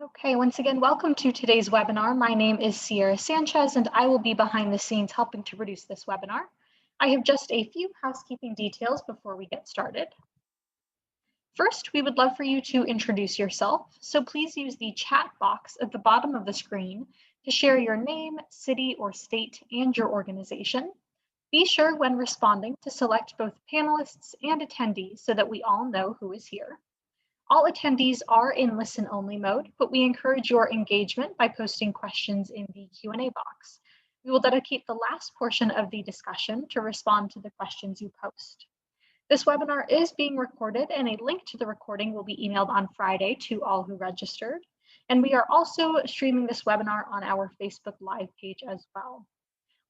Okay, once again, welcome to today's webinar. My name is Sierra Sanchez, and I will be behind the scenes helping to produce this webinar. I have just a few housekeeping details before we get started. First, we would love for you to introduce yourself, so please use the chat box at the bottom of the screen to share your name, city, or state, and your organization. Be sure when responding to select both panelists and attendees so that we all know who is here. All attendees are in listen-only mode, but we encourage your engagement by posting questions in the Q&A box. We will dedicate the last portion of the discussion to respond to the questions you post. This webinar is being recorded, and a link to the recording will be emailed on Friday to all who registered. And we are also streaming this webinar on our Facebook Live page as well.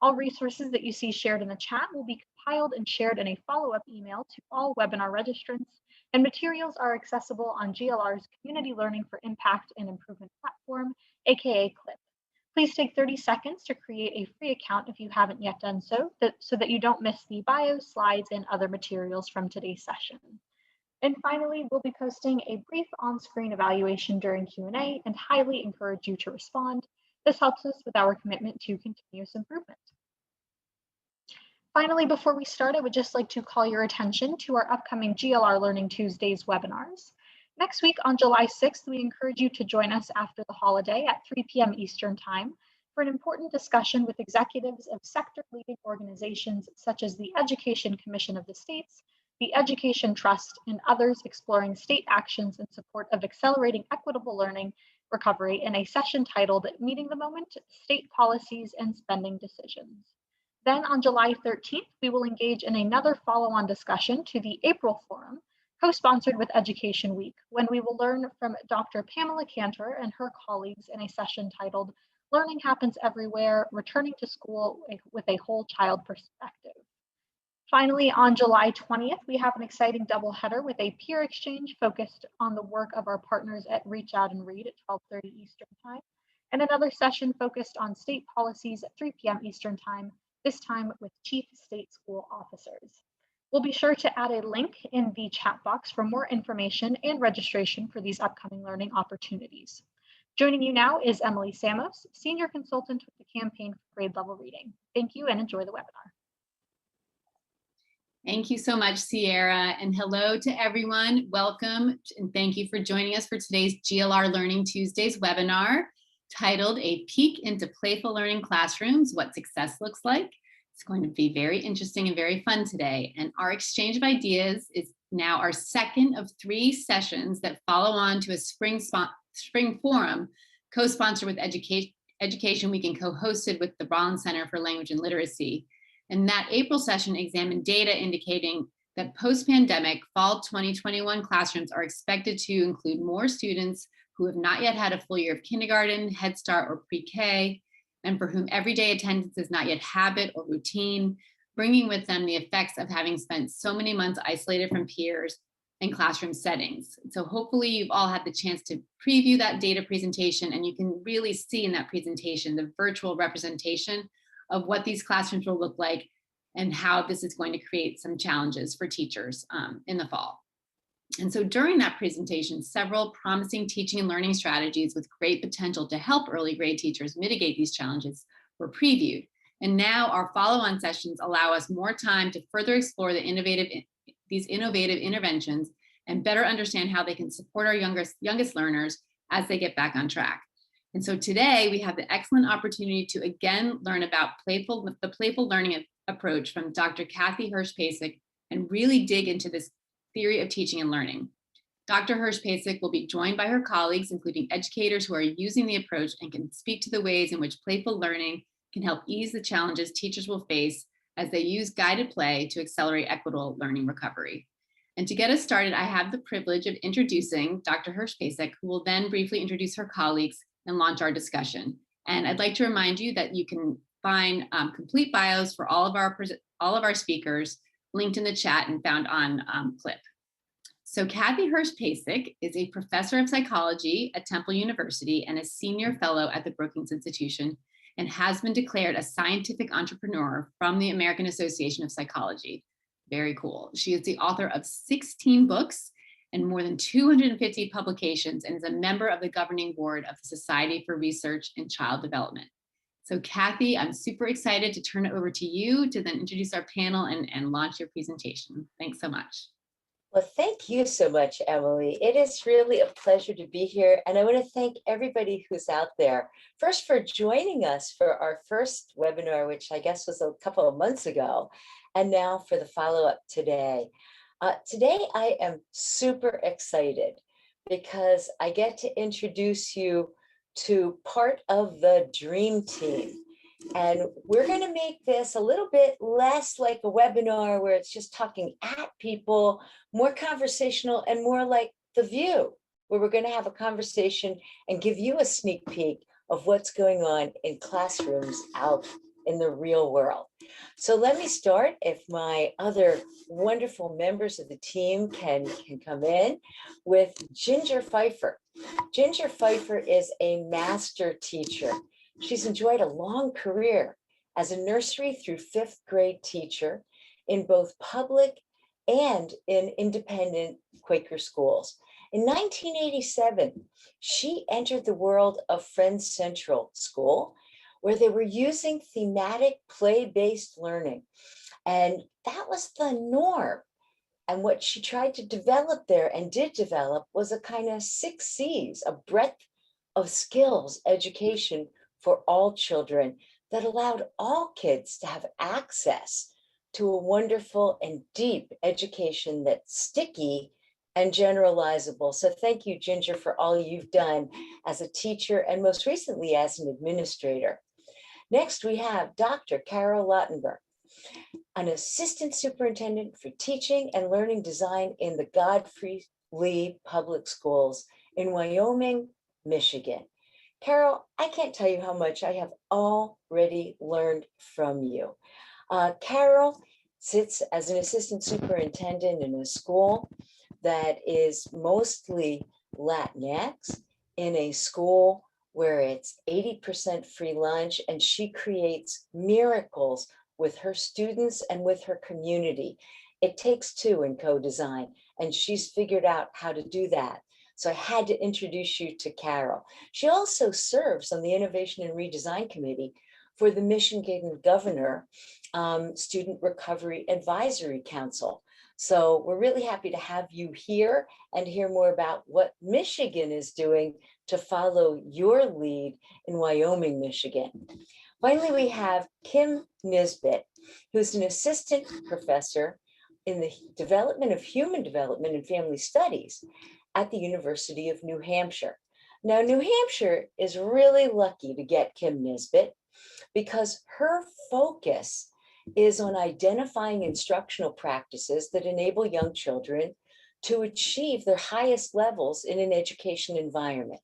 All resources that you see shared in the chat will be compiled and shared in a follow-up email to all webinar registrants, and materials are accessible on GLR's Community Learning for Impact and Improvement platform, aka CLIP. Please take 30 seconds to create a free account if you haven't yet done so, so that you don't miss the bio, slides, and other materials from today's session. And finally, we'll be posting a brief on-screen evaluation during Q&A and highly encourage you to respond. This helps us with our commitment to continuous improvement. Finally, before we start, I would just like to call your attention to our upcoming GLR Learning Tuesdays webinars. Next week on July 6th, we encourage you to join us after the holiday at 3 p.m. Eastern Time for an important discussion with executives of sector-leading organizations such as the Education Commission of the States, the Education Trust, and others exploring state actions in support of accelerating equitable learning recovery in a session titled Meeting the Moment, State Policies and Spending Decisions. Then on July 13th, we will engage in another follow-on discussion to the April Forum, co-sponsored with Education Week, when we will learn from Dr. Pamela Cantor and her colleagues in a session titled Learning Happens Everywhere, Returning to School with a Whole Child Perspective. Finally, on July 20th, we have an exciting doubleheader with a peer exchange focused on the work of our partners at Reach Out and Read at 12:30 Eastern Time, and another session focused on state policies at 3 p.m. Eastern Time, this time with Chief State School Officers. We'll be sure to add a link in the chat box for more information and registration for these upcoming learning opportunities. Joining you now is Emily Samos, Senior Consultant with the Campaign for Grade Level Reading. Thank you and enjoy the webinar. Thank you so much, Sierra, and hello to everyone. Welcome, and thank you for joining us for today's GLR Learning Tuesdays webinar titled A Peek into Playful Learning Classrooms, What Success Looks Like. It's going to be very interesting and very fun today. And our exchange of ideas is now our second of 3 sessions that follow on to a spring forum co-sponsored with Education Week and co-hosted with the Rollins Center for Language and Literacy. And that April session examined data indicating that post-pandemic fall 2021 classrooms are expected to include more students who have not yet had a full year of kindergarten, Head Start, or pre-K, and for whom everyday attendance is not yet habit or routine, bringing with them the effects of having spent so many months isolated from peers in classroom settings. So hopefully you've all had the chance to preview that data presentation, and you can really see in that presentation the virtual representation of what these classrooms will look like and how this is going to create some challenges for teachers in the fall. And so during that presentation, several promising teaching and learning strategies with great potential to help early grade teachers mitigate these challenges were previewed. And now our follow-on sessions allow us more time to further explore these innovative interventions and better understand how they can support our youngest learners as they get back on track. And so today we have the excellent opportunity to again learn about the playful learning approach from Dr. Kathy Hirsh-Pasek and really dig into this theory of teaching and learning. Dr. Hirsh-Pasek will be joined by her colleagues, including educators who are using the approach and can speak to the ways in which playful learning can help ease the challenges teachers will face as they use guided play to accelerate equitable learning recovery. And to get us started, I have the privilege of introducing Dr. Hirsh-Pasek, who will then briefly introduce her colleagues and launch our discussion. And I'd like to remind you that you can find complete bios for all of our speakers linked in the chat and found on CLIP. So Kathy Hirsh-Pasek is a professor of psychology at Temple University and a senior fellow at the Brookings Institution, and has been declared a scientific entrepreneur from the American Association of Psychology. Very cool. She is the author of 16 books and more than 250 publications, and is a member of the governing board of the Society for Research in Child Development. So Kathy, I'm super excited to turn it over to you to then introduce our panel and launch your presentation. Thanks so much. Well, thank you so much, Emily. It is really a pleasure to be here. And I want to thank everybody who's out there, first for joining us for our first webinar, which I guess was a couple of months ago, and now for the follow-up today. Today, I am super excited because I get to introduce you to part of the dream team. And we're going to make this a little bit less like a webinar where it's just talking at people, more conversational and more like The View, where we're going to have a conversation and give you a sneak peek of what's going on in classrooms out in the real world. So let me start, if my other wonderful members of the team can come in, with Ginger Fifer. Ginger Fifer is a master teacher. She's enjoyed a long career as a nursery through 5th grade teacher in both public and in independent Quaker schools. In 1987, she entered the world of Friends Central School, where they were using thematic play-based learning. And that was the norm. And what she tried to develop there and did develop was a kind of 6 C's, a breadth of skills education for all children that allowed all kids to have access to a wonderful and deep education that's sticky and generalizable. So thank you, Ginger, for all you've done as a teacher and most recently as an administrator. Next, we have Dr. Carol Lautenberg, an assistant superintendent for teaching and learning design in the Godfrey Lee Public Schools in Wyoming, Michigan. Carol, I can't tell you how much I have already learned from you. Carol sits as an assistant superintendent in a school that is mostly Latinx, in a school where it's 80% free lunch, and she creates miracles with her students and with her community. It takes two in co-design, and she's figured out how to do that. So I had to introduce you to Carol. She also serves on the Innovation and Redesign Committee for the Michigan Governor Student Recovery Advisory Council. So we're really happy to have you here and hear more about what Michigan is doing to follow your lead in Wyoming, Michigan. Finally, we have Kim Nisbet, who's an assistant professor in the development of human development and family studies at the University of New Hampshire. Now, New Hampshire is really lucky to get Kim Nisbet because her focus is on identifying instructional practices that enable young children to achieve their highest levels in an education environment.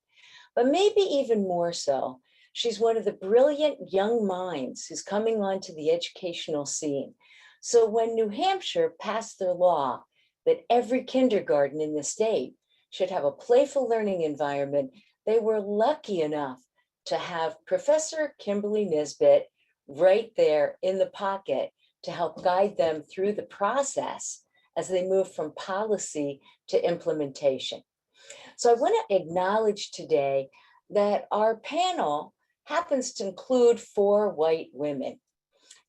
But maybe even more so, she's one of the brilliant young minds who's coming onto the educational scene. So when New Hampshire passed their law that every kindergarten in the state should have a playful learning environment, they were lucky enough to have Professor Kimberly Nisbet right there in the pocket to help guide them through the process as they move from policy to implementation. So I want to acknowledge today that our panel happens to include 4 white women.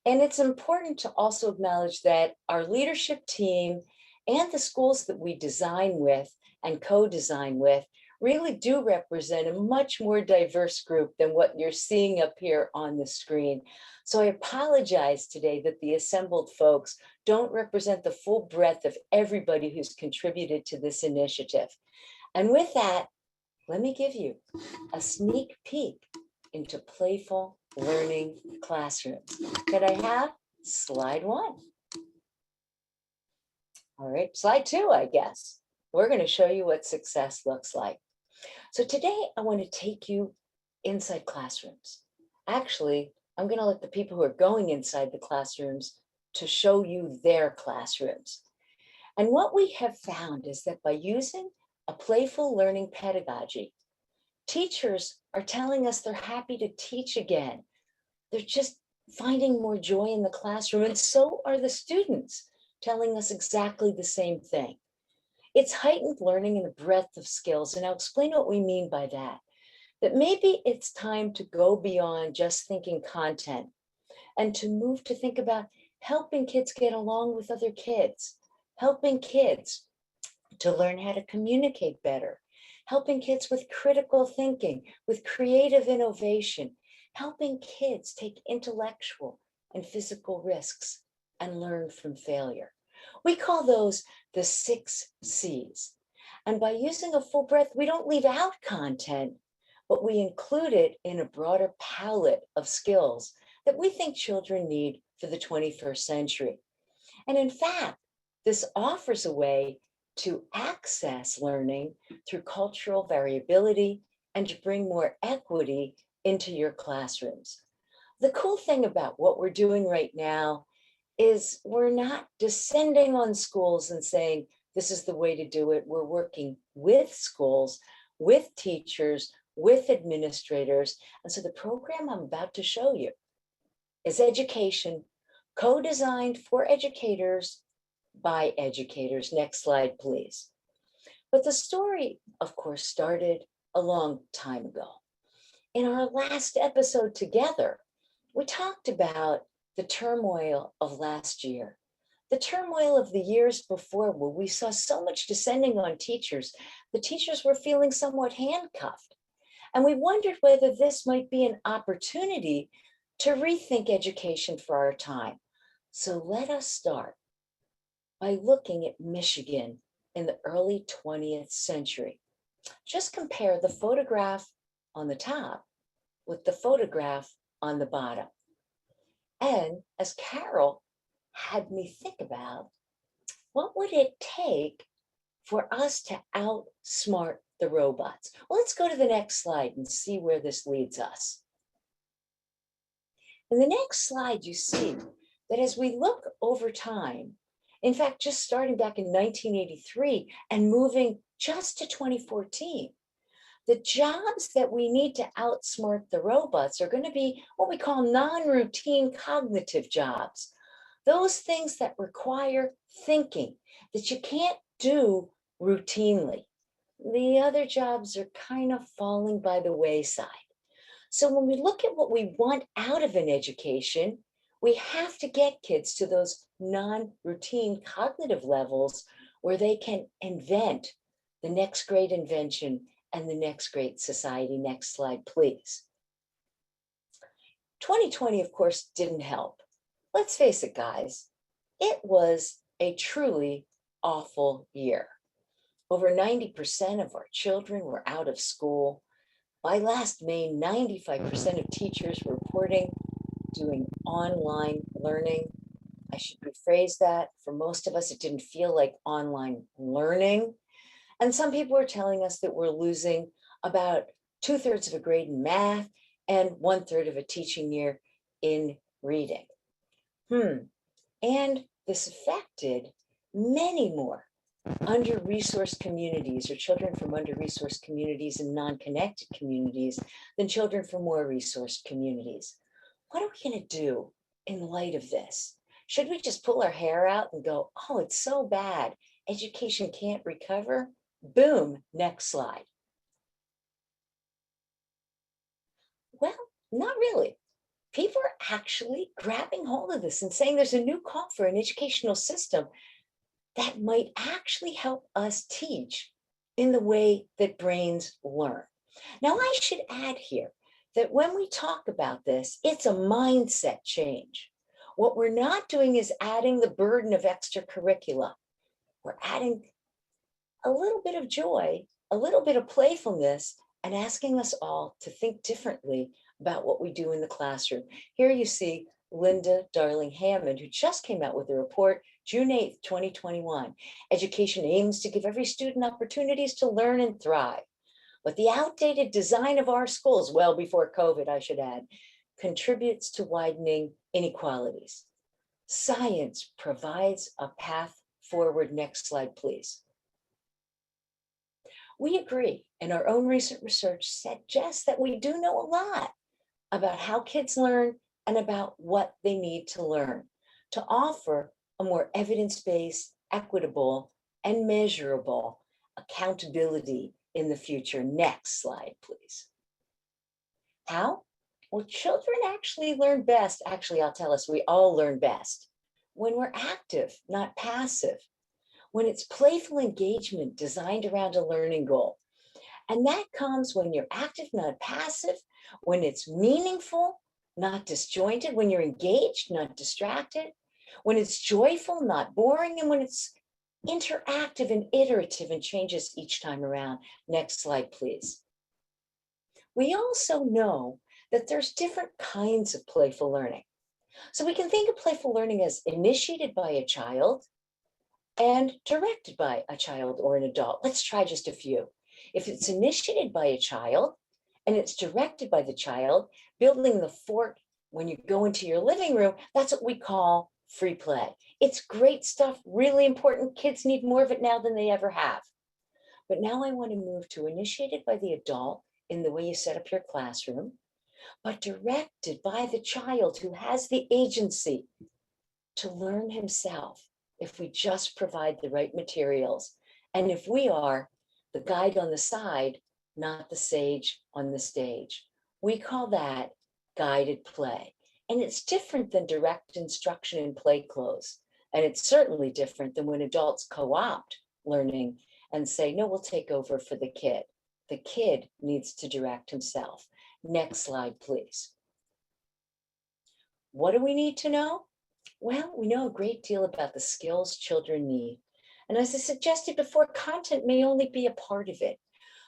And it's important to also acknowledge that our leadership team and the schools that we design with and co-design with really do represent a much more diverse group than what you're seeing up here on the screen. So I apologize today that the assembled folks don't represent the full breadth of everybody who's contributed to this initiative. And with that, let me give you a sneak peek into playful learning classrooms. Could I have slide 1? All right, slide 2, I guess. We're going to show you what success looks like. So today I want to take you inside classrooms. Actually, I'm going to let the people who are going inside the classrooms to show you their classrooms. And what we have found is that by using a playful learning pedagogy, teachers are telling us they're happy to teach again. They're just finding more joy in the classroom, and so are the students telling us exactly the same thing. It's heightened learning in the breadth of skills. And I'll explain what we mean by that. That maybe it's time to go beyond just thinking content and to move to think about helping kids get along with other kids, helping kids to learn how to communicate better, helping kids with critical thinking, with creative innovation, helping kids take intellectual and physical risks and learn from failure. We call those the 6 C's. And by using a full breadth, we don't leave out content, but we include it in a broader palette of skills that we think children need for the 21st century. And in fact, this offers a way to access learning through cultural variability and to bring more equity into your classrooms. The cool thing about what we're doing right now is we're not descending on schools and saying, this is the way to do it. We're working with schools, with teachers, with administrators. And so the program I'm about to show you is education co-designed for educators by educators. Next slide, please. But the story, of course, started a long time ago. In our last episode together, we talked about the turmoil of last year, the turmoil of the years before, where we saw so much descending on teachers. The teachers were feeling somewhat handcuffed. And we wondered whether this might be an opportunity to rethink education for our time. So let us start by looking at Michigan in the early 20th century. Just compare the photograph on the top with the photograph on the bottom. And as Carol had me think about, what would it take for us to outsmart the robots? Well, let's go to the next slide and see where this leads us. In the next slide, you see that as we look over time, in fact, just starting back in 1983 and moving just to 2014, the jobs that we need to outsmart the robots are going to be what we call non-routine cognitive jobs. Those things that require thinking that you can't do routinely. The other jobs are kind of falling by the wayside. So when we look at what we want out of an education, we have to get kids to those non-routine cognitive levels where they can invent the next great invention and the next great society. Next slide, please. 2020, of course, didn't help. Let's face it, guys, it was a truly awful year. Over 90% of our children were out of school. By last May, 95% of teachers were reporting doing online learning. I should rephrase that. For most of us, it didn't feel like online learning. And some people are telling us that we're losing about 2/3 of a grade in math and 1/3 of a teaching year in reading. And this affected many more under-resourced communities or children from under-resourced communities and non-connected communities than children from more resourced communities. What are we going to do in light of this? Should we just pull our hair out and go, oh, it's so bad, education can't recover? Boom, next slide. Well, not really. People are actually grabbing hold of this and saying there's a new call for an educational system that might actually help us teach in the way that brains learn. Now, I should add here that when we talk about this, it's a mindset change. What we're not doing is adding the burden of extracurricula. We're adding a little bit of joy, a little bit of playfulness, and asking us all to think differently about what we do in the classroom. Here you see Linda Darling-Hammond, who just came out with a report, June 8th, 2021. Education aims to give every student opportunities to learn and thrive. But the outdated design of our schools, well before COVID, I should add, contributes to widening inequalities. Science provides a path forward. Next slide, please. We agree, and our own recent research suggests that we do know a lot about how kids learn and about what they need to learn to offer a more evidence-based, equitable, and measurable accountability in the future. Next slide, please. How? Well, children actually learn best. Actually, I'll tell us, we all learn best when we're active, not passive, when it's playful engagement designed around a learning goal. And that comes when you're active, not passive, when it's meaningful, not disjointed, when you're engaged, not distracted, when it's joyful, not boring, and when it's interactive and iterative and changes each time around. Next slide, please. We also know that there's different kinds of playful learning. So we can think of playful learning as initiated by a child and directed by a child or an adult. Let's try just a few. If it's initiated by a child and it's directed by the child, building the fort when you go into your living room, that's what we call free play. It's great stuff, really important. Kids need more of it now than they ever have. But now I want to move to initiated by the adult in the way you set up your classroom, but directed by the child who has the agency to learn himself if we just provide the right materials. And if we are the guide on the side, not the sage on the stage. We call that guided play. And it's different than direct instruction in play clothes. And it's certainly different than when adults co-opt learning and say, no, we'll take over for the kid. The kid needs to direct himself. Next slide, please. What do we need to know? Well, we know a great deal about the skills children need. And as I suggested before, content may only be a part of it.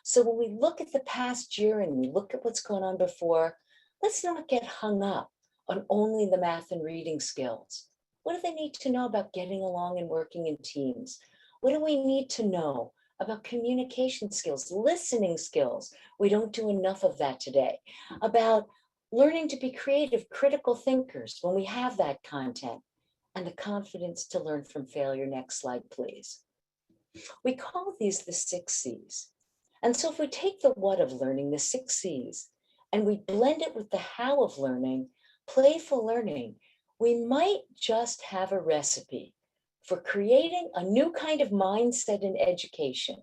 So when we look at the past year and we look at what's gone on before, let's not get hung up on only the math and reading skills. What do they need to know about getting along and working in teams? What do we need to know about communication skills, listening skills? We don't do enough of that today. About learning to be creative, critical thinkers when we have that content, and the confidence to learn from failure. Next slide, please. We call these the 6 C's. And so if we take the what of learning, the 6 C's, and we blend it with the how of learning, playful learning, we might just have a recipe for creating a new kind of mindset in education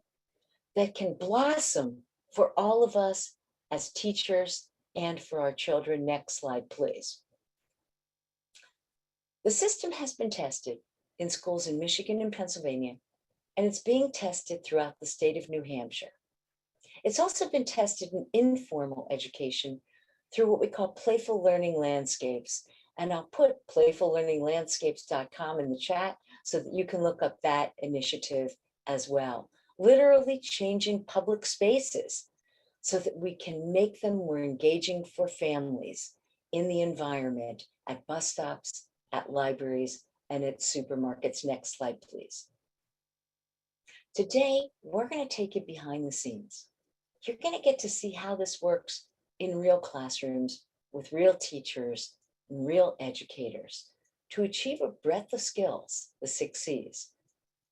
that can blossom for all of us as teachers and for our children. Next slide, please. The system has been tested in schools in Michigan and Pennsylvania, and it's being tested throughout the state of New Hampshire. It's also been tested in informal education through what we call playful learning landscapes. And I'll put playfullearninglandscapes.com in the chat so that you can look up that initiative as well. Literally changing public spaces so that we can make them more engaging for families in the environment, at bus stops, at libraries, and at supermarkets. Next slide, please. Today, we're going to take you behind the scenes. You're going to get to see how this works in real classrooms with real teachers and real educators to achieve a breadth of skills, the 6 C's,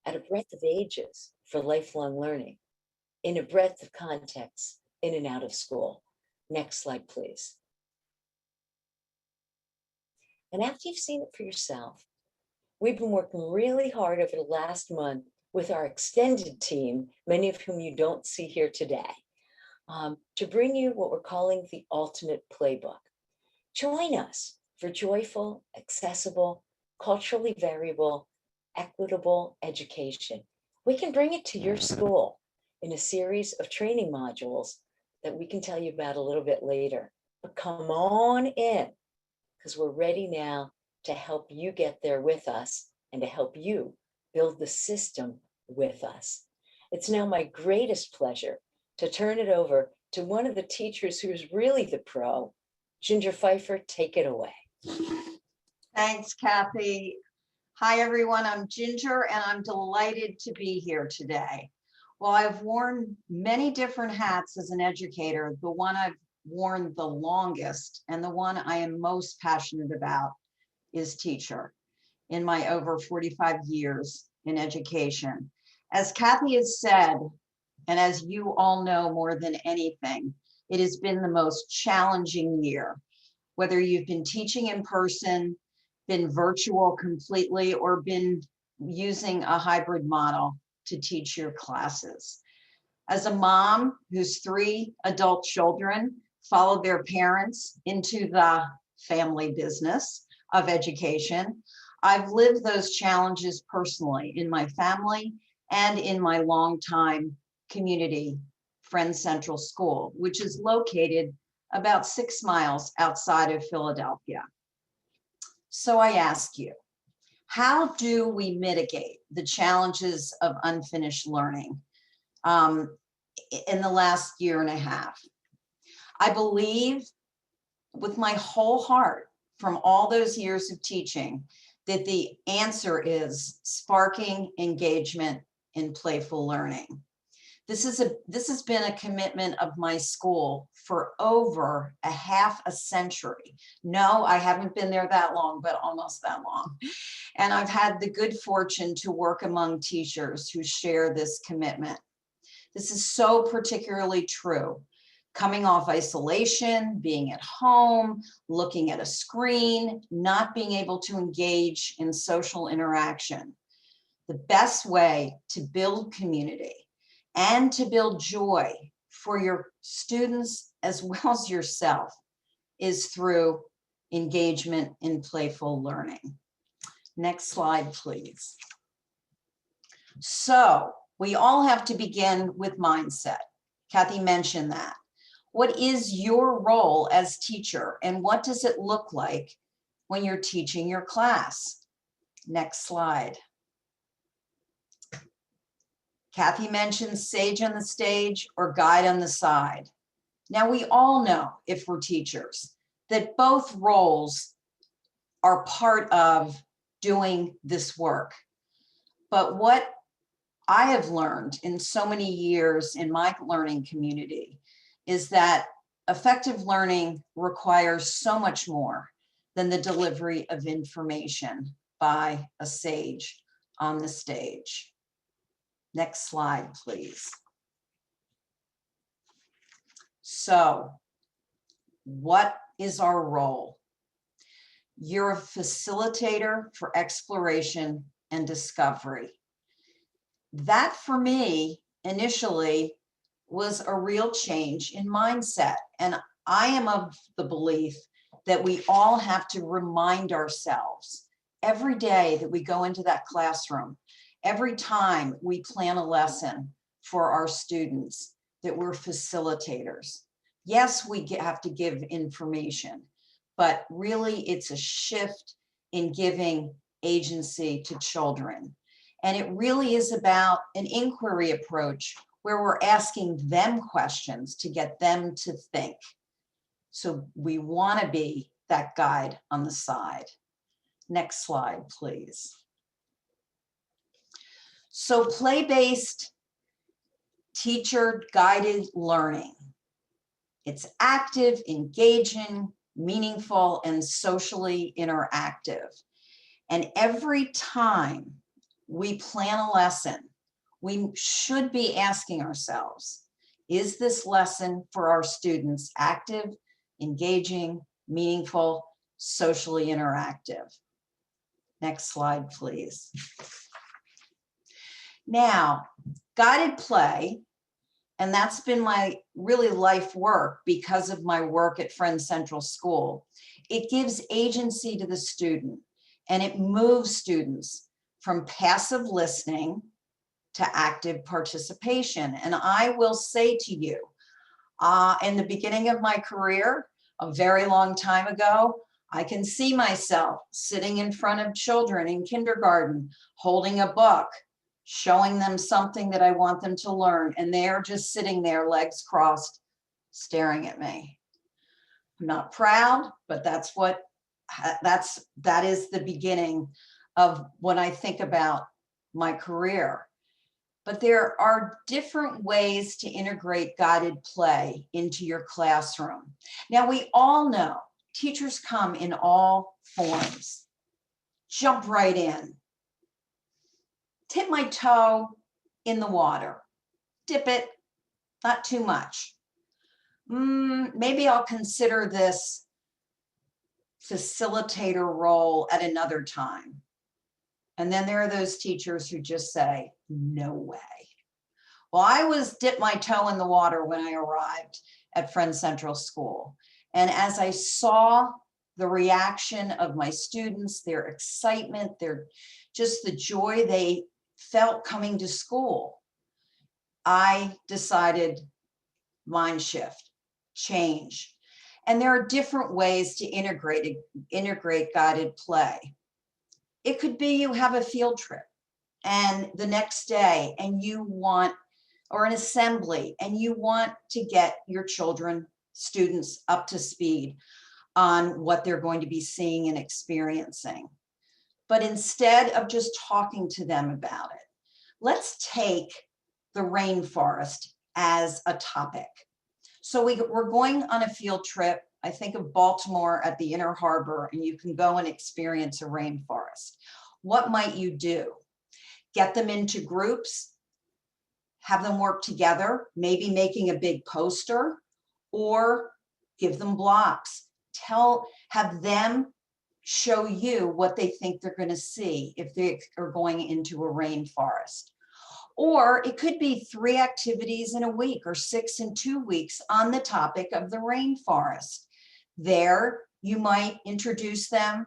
at a breadth of ages for lifelong learning, in a breadth of contexts, in and out of school. Next slide, please. And after you've seen it for yourself, we've been working really hard over the last month with our extended team, many of whom you don't see here today, to bring you what we're calling the ultimate playbook. Join us for joyful, accessible, culturally variable, equitable education. We can bring it to your school in a series of training modules that we can tell you about a little bit later. But come on in, because we're ready now to help you get there with us and to help you build the system with us. It's now my greatest pleasure to turn it over to one of the teachers who's really the pro. Ginger Fifer, take it away. Thanks, Kathy. Hi, everyone. I'm Ginger, and I'm delighted to be here today. Well, I've worn many different hats as an educator. The one I've worn the longest and the one I am most passionate about is teacher in my over 45 years in education. As Kathy has said, and as you all know more than anything, it has been the most challenging year. Whether you've been teaching in person, been virtual completely, or been using a hybrid model to teach your classes. As a mom whose 3 adult children followed their parents into the family business of education, I've lived those challenges personally in my family and in my longtime community, Friend Central School, which is located about 6 miles outside of Philadelphia. So I ask you, how do we mitigate the challenges of unfinished learning in the last year and a half? I believe with my whole heart from all those years of teaching that the answer is sparking engagement in playful learning. This has been a commitment of my school for over a half a century. No, I haven't been there that long, but almost that long. And I've had the good fortune to work among teachers who share this commitment. This is so particularly true. Coming off isolation, being at home, looking at a screen, not being able to engage in social interaction. The best way to build community and to build joy for your students as well as yourself is through engagement in playful learning. Next slide, please. So we all have to begin with mindset. Kathy mentioned that. What is your role as teacher and what does it look like when you're teaching your class? Next slide. Kathy mentioned sage on the stage or guide on the side. Now we all know, if we're teachers, that both roles are part of doing this work. But what I have learned in so many years in my learning community is that effective learning requires so much more than the delivery of information by a sage on the stage. Next slide, please. So, what is our role? You're a facilitator for exploration and discovery. That for me, initially, was a real change in mindset. And I am of the belief that we all have to remind ourselves every day that we go into that classroom, every time we plan a lesson for our students, that we're facilitators. Yes, we have to give information, but really it's a shift in giving agency to children. And it really is about an inquiry approach where we're asking them questions to get them to think. So we want to be that guide on the side. Next slide, please. So play-based teacher-guided learning. It's active, engaging, meaningful, and socially interactive. And every time we plan a lesson, we should be asking ourselves, is this lesson for our students active, engaging, meaningful, socially interactive? Next slide, please. Now, guided play, and that's been my really life work because of my work at Friend Central School. It gives agency to the student and it moves students from passive listening to active participation. And I will say to you, in the beginning of my career, a very long time ago, I can see myself sitting in front of children in kindergarten, holding a book, showing them something that I want them to learn, and they're just sitting there, legs crossed, staring at me. I'm not proud, but that is the beginning of when I think about my career. But there are different ways to integrate guided play into your classroom. Now, we all know teachers come in all forms. Jump right in. Tip my toe in the water. Dip it, not too much. Maybe I'll consider this facilitator role at another time. And then there are those teachers who just say, no way. Well, I was dipped my toe in the water when I arrived at Friend Central School. And as I saw the reaction of my students, their excitement, their just the joy they felt coming to school, I decided mind shift, change. And there are different ways to integrate guided play. It could be you have a field trip and the next day and you want, or an assembly, and you want to get your children, students up to speed on what they're going to be seeing and experiencing. But instead of just talking to them about it, let's take the rainforest as a topic. So we're going on a field trip. I think of Baltimore at the Inner Harbor, and you can go and experience a rainforest. What might you do? Get them into groups, have them work together, maybe making a big poster, or give them blocks. Have them show you what they think they're going to see if they are going into a rainforest. Or it could be 3 activities in a week or 6 in 2 weeks on the topic of the rainforest. There, you might introduce them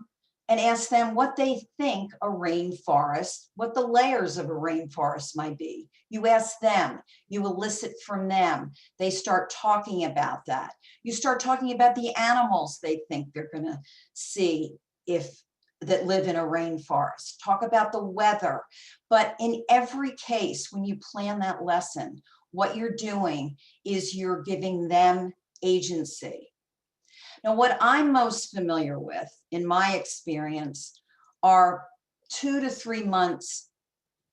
and ask them what they think a rainforest, what the layers of a rainforest might be. You ask them, you elicit from them. They start talking about that. You start talking about the animals they think they're going to see that live in a rainforest. Talk about the weather. But in every case, when you plan that lesson, what you're doing is you're giving them agency. Now, what I'm most familiar with in my experience are 2 to 3 months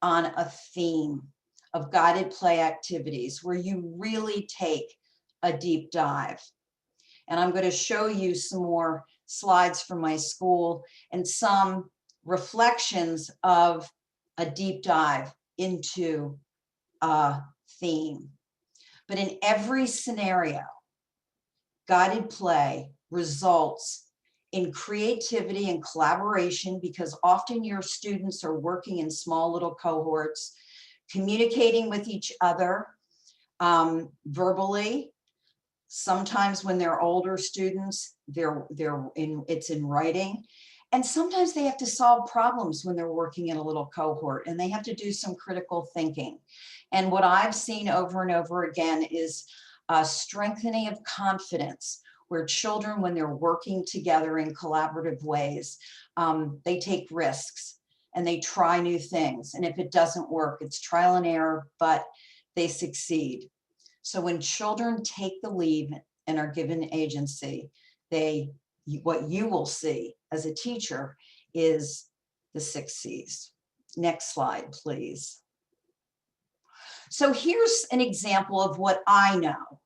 on a theme of guided play activities where you really take a deep dive. And I'm going to show you some more slides from my school and some reflections of a deep dive into a theme. But in every scenario, guided play results in creativity and collaboration, because often your students are working in small little cohorts, communicating with each other verbally. Sometimes when they're older students, it's in writing. And sometimes they have to solve problems when they're working in a little cohort, and they have to do some critical thinking. And what I've seen over and over again is a strengthening of confidence, where children, when they're working together in collaborative ways, they take risks and they try new things. And if it doesn't work, it's trial and error, but they succeed. So when children take the lead and are given agency, what you will see as a teacher is the 6 C's. Next slide, please. So here's an example of what I know,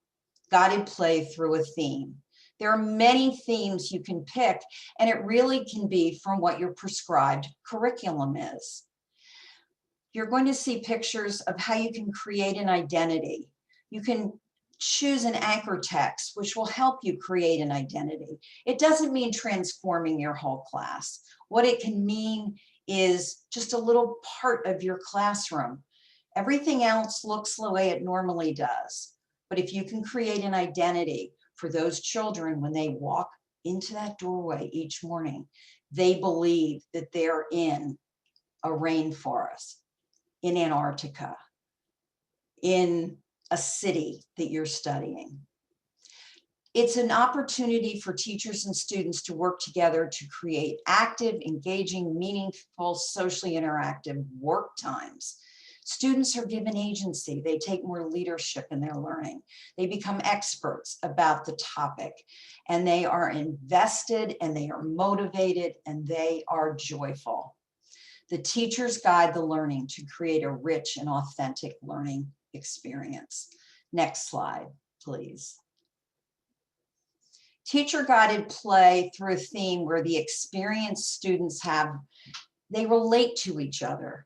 guided play through a theme. There are many themes you can pick, and it really can be from what your prescribed curriculum is. You're going to see pictures of how you can create an identity. You can choose an anchor text, which will help you create an identity. It doesn't mean transforming your whole class. What it can mean is just a little part of your classroom. Everything else looks the way it normally does. But if you can create an identity for those children, when they walk into that doorway each morning, they believe that they're in a rainforest, in Antarctica, in a city that you're studying. It's an opportunity for teachers and students to work together to create active, engaging, meaningful, socially interactive work times. Students are given agency. They take more leadership in their learning. They become experts about the topic, and they are invested, and they are motivated, and they are joyful. The teachers guide the learning to create a rich and authentic learning experience. Next slide, please. Teacher-guided play through a theme where the experienced students they relate to each other.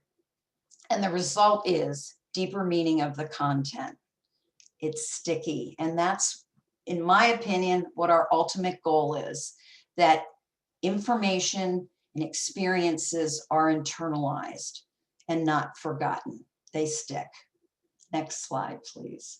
And the result is deeper meaning of the content. It's sticky. And that's, in my opinion, what our ultimate goal is, that information and experiences are internalized and not forgotten. they stick. Next slide, please.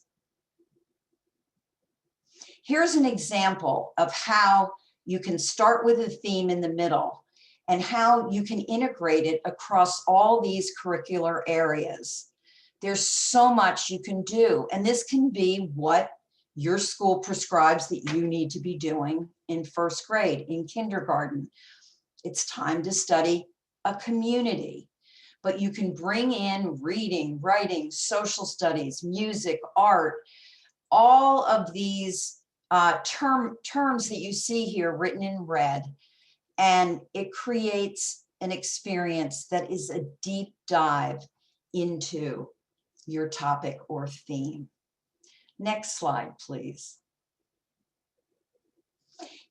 Here's an example of how you can start with a theme in the middle and how you can integrate it across all these curricular areas. There's so much you can do, and this can be what your school prescribes that you need to be doing in first grade, in kindergarten. It's time to study a community, but you can bring in reading, writing, social studies, music, art, all of these terms that you see here written in red, and it creates an experience that is a deep dive into your topic or theme. Next slide, please.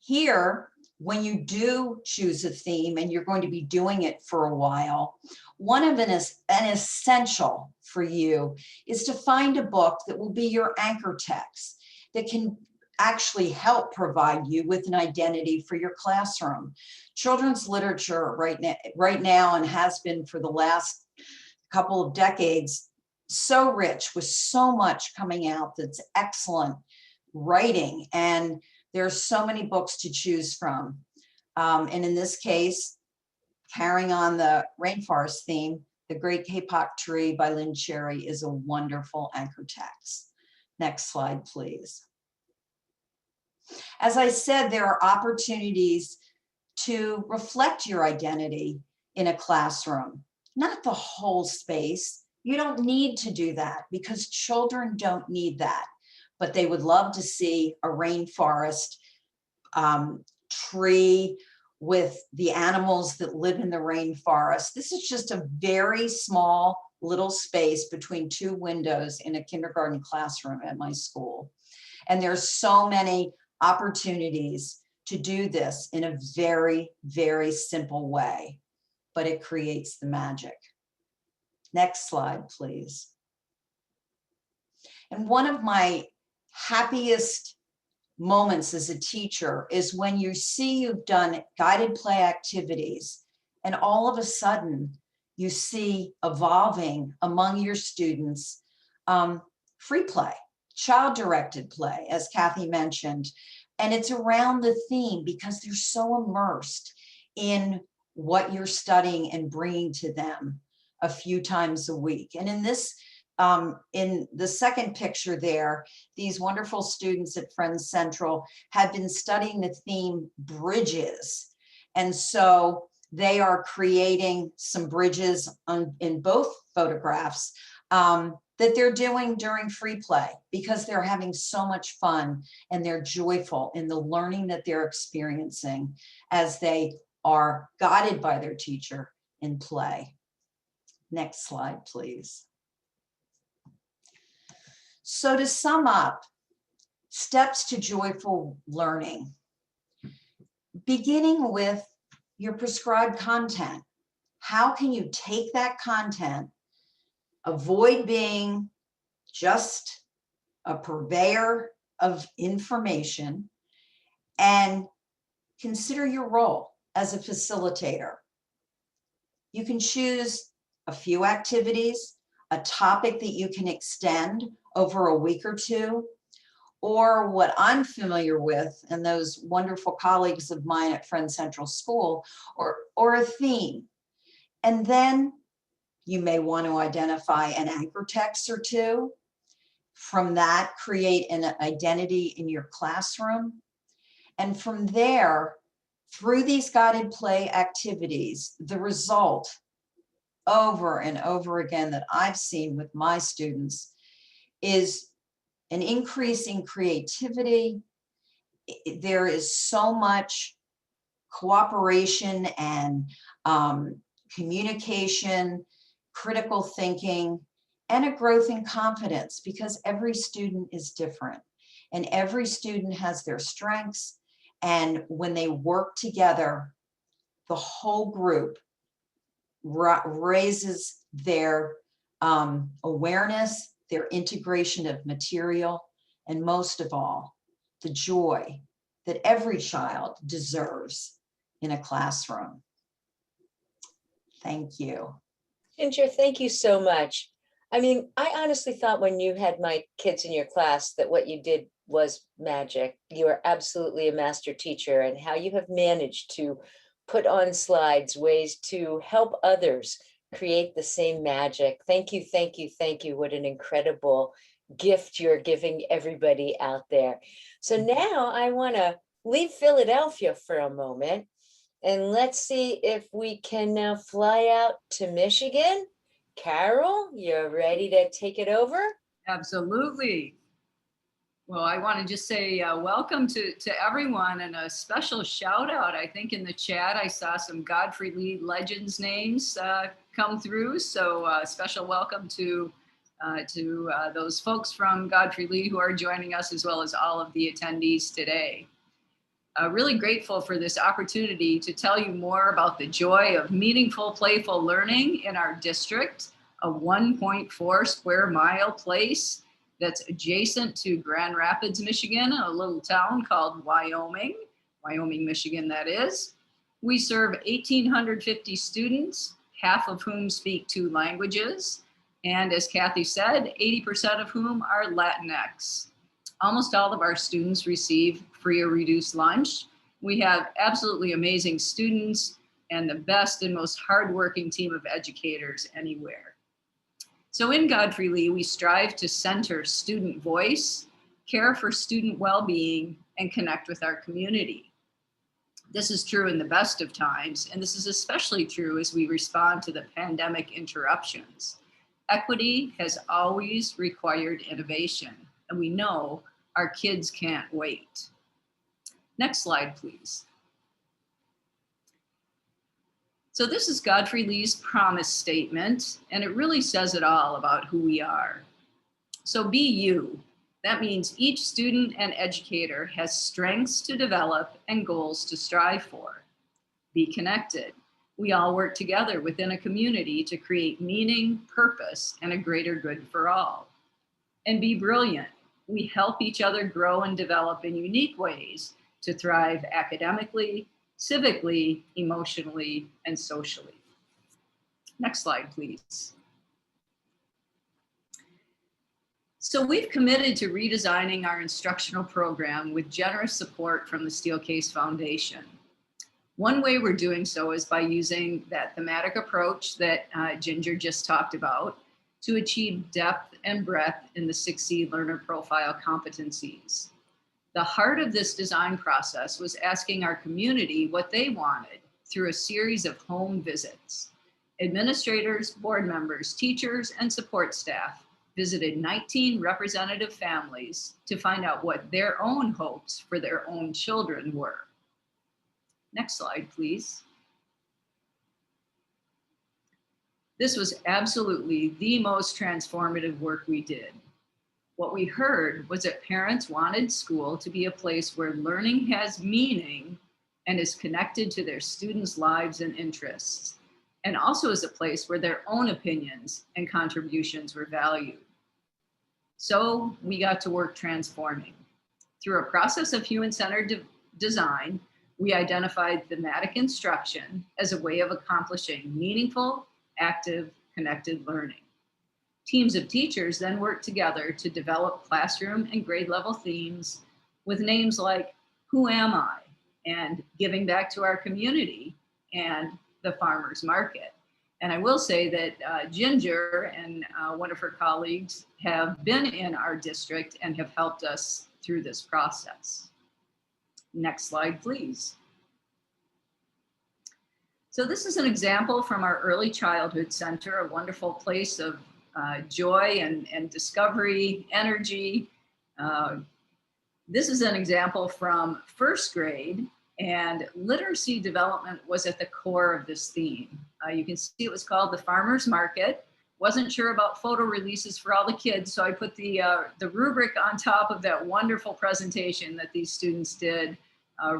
Here, when you do choose a theme and you're going to be doing it for a while, one of an essential for you is to find a book that will be your anchor text that can actually help provide you with an identity for your classroom. Children's literature right now and has been for the last couple of decades, so rich with so much coming out that's excellent writing, and there's so many books to choose from. And in this case, carrying on the rainforest theme, The Great Kapok Tree by Lynn Cherry is a wonderful anchor text. Next slide, please. As I said, there are opportunities to reflect your identity in a classroom, not the whole space. You don't need to do that because children don't need that, but they would love to see a rainforest tree with the animals that live in the rainforest. This is just a very small little space between two windows in a kindergarten classroom at my school. And there's so many opportunities to do this in a very, very simple way, but it creates the magic. Next slide, please. And one of my happiest moments as a teacher is when you see you've done guided play activities and all of a sudden you see evolving among your students free play, child-directed play, as Kathy mentioned. And it's around the theme because they're so immersed in what you're studying and bringing to them a few times a week. And in this, in the second picture there, these wonderful students at Friends Central have been studying the theme bridges. And so they are creating some bridges in both photographs that they're doing during free play because they're having so much fun and they're joyful in the learning that they're experiencing as they are guided by their teacher in play. Next slide, please. So to sum up, steps to joyful learning, beginning with your prescribed content. How can you take that content, avoid being just a purveyor of information, and consider your role as a facilitator? You can choose a few activities, a topic that you can extend over a week or two, or what I'm familiar with, and those wonderful colleagues of mine at Friends Central School, or a theme. And then you may want to identify an anchor text or two. From that, create an identity in your classroom. And from there, through these guided play activities, the result over and over again that I've seen with my students is an increase in creativity. There is so much cooperation and communication, critical thinking, and a growth in confidence because every student is different and every student has their strengths. And when they work together, the whole group raises their awareness, their integration of material, and most of all, the joy that every child deserves in a classroom. Thank you. Ginger, thank you so much. I mean, I honestly thought when you had my kids in your class that what you did was magic. You are absolutely a master teacher, and how you have managed to put on slides ways to help others create the same magic. Thank you, thank you, thank you. What an incredible gift you're giving everybody out there. So now I want to leave Philadelphia for a moment, and let's see if we can now fly out to Michigan. Carol, you're ready to take it over? Absolutely. Well, I want to just say welcome to everyone, and a special shout out. I think in the chat I saw some Godfrey Lee Legends names come through. So special welcome to those folks from Godfrey Lee who are joining us, as well as all of the attendees today. Really grateful for this opportunity to tell you more about the joy of meaningful, playful learning in our district, a 1.4 square mile place that's adjacent to Grand Rapids, Michigan, a little town called Wyoming, Michigan, that is. We serve 1,850 students, half of whom speak 2 languages. And as Kathy said, 80% of whom are Latinx. Almost all of our students receive free or reduced lunch. We have absolutely amazing students and the best and most hardworking team of educators anywhere. So in Godfrey Lee, we strive to center student voice, care for student well-being, and connect with our community. This is true in the best of times, and this is especially true as we respond to the pandemic interruptions. Equity has always required innovation, and we know our kids can't wait. Next slide, please. So this is Godfrey Lee's promise statement, and it really says it all about who we are. So be you. That means each student and educator has strengths to develop and goals to strive for. Be connected. We all work together within a community to create meaning, purpose, and a greater good for all. And be brilliant. We help each other grow and develop in unique ways to thrive academically, civically, emotionally, and socially. Next slide, please. So we've committed to redesigning our instructional program with generous support from the Steelcase Foundation. One way we're doing so is by using that thematic approach that Ginger just talked about to achieve depth and breadth in the 6C learner profile competencies. The heart of this design process was asking our community what they wanted through a series of home visits. Administrators, board members, teachers, and support staff visited 19 representative families to find out what their own hopes for their own children were. Next slide, please. This was absolutely the most transformative work we did. What we heard was that parents wanted school to be a place where learning has meaning and is connected to their students' lives and interests, and also as a place where their own opinions and contributions were valued. So we got to work transforming. Through a process of human-centered design, we identified thematic instruction as a way of accomplishing meaningful, active, connected learning. Teams of teachers then worked together to develop classroom and grade level themes with names like Who Am I? And Giving Back to Our Community and The Farmer's Market. And I will say that Ginger and one of her colleagues have been in our district and have helped us through this process. Next slide, please. So this is an example from our Early Childhood Center, a wonderful place of joy and discovery, energy. This is an example from first grade, and literacy development was at the core of this theme. You can see it was called The Farmer's Market. Wasn't sure about photo releases for all the kids, so I put the rubric on top of that wonderful presentation that these students did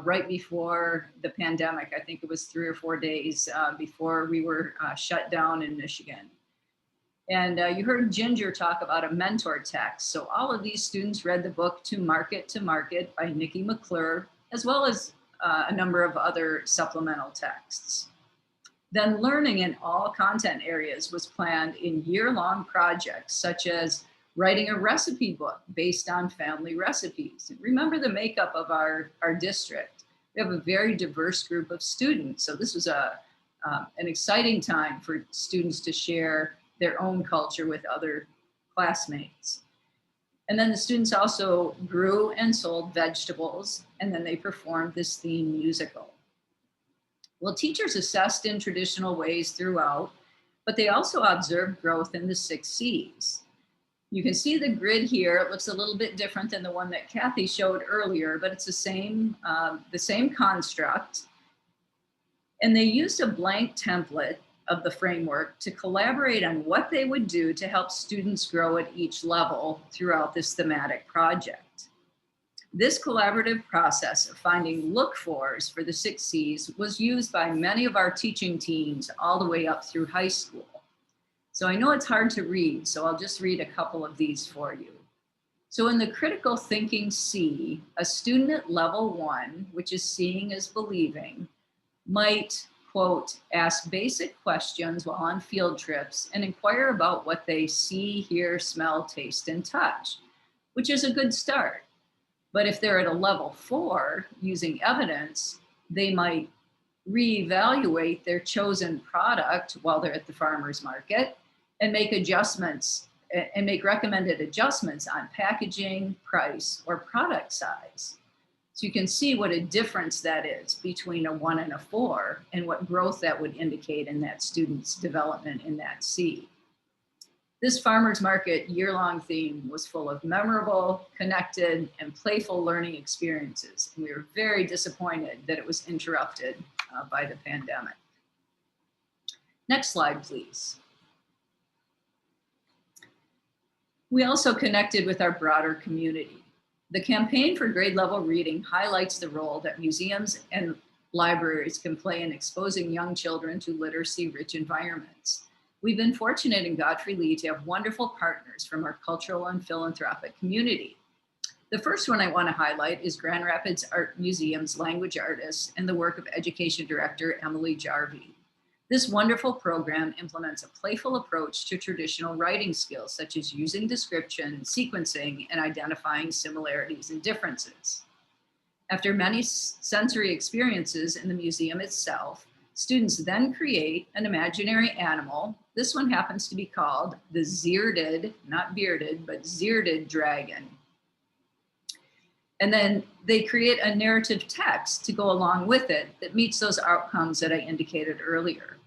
right before the pandemic. I think it was 3 or 4 days before we were shut down in Michigan. And you heard Ginger talk about a mentor text. So all of these students read the book To Market by Nikki McClure, as well as a number of other supplemental texts. Then learning in all content areas was planned in year-long projects, such as writing a recipe book based on family recipes. Remember the makeup of our district. We have a very diverse group of students. So this was an exciting time for students to share their own culture with other classmates. And then the students also grew and sold vegetables, and then they performed this theme musical. Well, teachers assessed in traditional ways throughout, but they also observed growth in the 6 C's. You can see the grid here. It looks a little bit different than the one that Kathy showed earlier, but it's the same construct. And they used a blank template of the framework to collaborate on what they would do to help students grow at each level throughout this thematic project. This collaborative process of finding look-fors for the 6 C's was used by many of our teaching teams all the way up through high school. So I know it's hard to read, so I'll just read a couple of these for you. So in the critical thinking C, a student at level 1, which is seeing is believing, might, quote, ask basic questions while on field trips and inquire about what they see, hear, smell, taste, and touch, which is a good start. But if they're at a level 4 using evidence, they might reevaluate their chosen product while they're at the farmer's market and make adjustments and make recommended adjustments on packaging, price, or product size. So you can see what a difference that is between a 1 and a 4 and what growth that would indicate in that student's development in that C. This farmer's market year-long theme was full of memorable, connected, and playful learning experiences. And we were very disappointed that it was interrupted by the pandemic. Next slide, please. We also connected with our broader community. The campaign for grade level reading highlights the role that museums and libraries can play in exposing young children to literacy-rich environments. We've been fortunate in Godfrey Lee to have wonderful partners from our cultural and philanthropic community. The first one I want to highlight is Grand Rapids Art Museum's language artists and the work of Education Director Emily Jarvie. This wonderful program implements a playful approach to traditional writing skills, such as using description, sequencing, and identifying similarities and differences. After many sensory experiences in the museum itself, students then create an imaginary animal. This one happens to be called the Zearded, not bearded, but Zearded dragon. And then they create a narrative text to go along with it that meets those outcomes that I indicated earlier.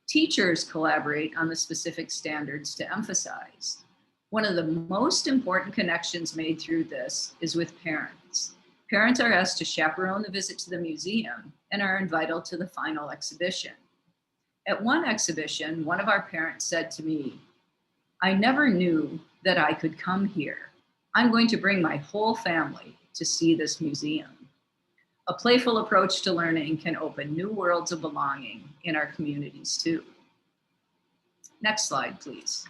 Teachers collaborate on the specific standards to emphasize. One of the most important connections made through this is with parents. Parents are asked to chaperone the visit to the museum and are invited to the final exhibition. At one exhibition, one of our parents said to me, "I never knew that I could come here. I'm going to bring my whole family to see this museum." A playful approach to learning can open new worlds of belonging in our communities too. Next slide, please.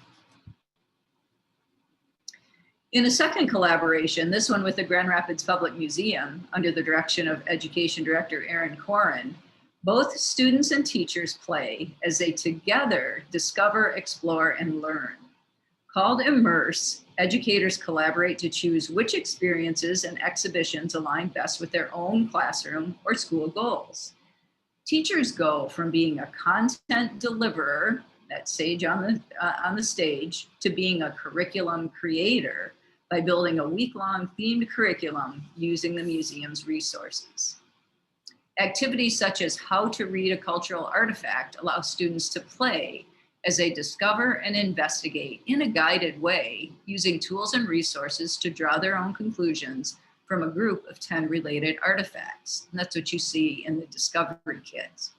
In a second collaboration, this one with the Grand Rapids Public Museum, under the direction of Education Director Erin Corin, both students and teachers play as they together discover, explore, and learn. Called Immerse, educators collaborate to choose which experiences and exhibitions align best with their own classroom or school goals. Teachers go from being a content deliverer, that sage on the stage, to being a curriculum creator by building a week-long themed curriculum using the museum's resources. Activities such as how to read a cultural artifact allow students to play as they discover and investigate in a guided way, using tools and resources to draw their own conclusions from a group of 10 related artifacts. And that's what you see in the discovery kits.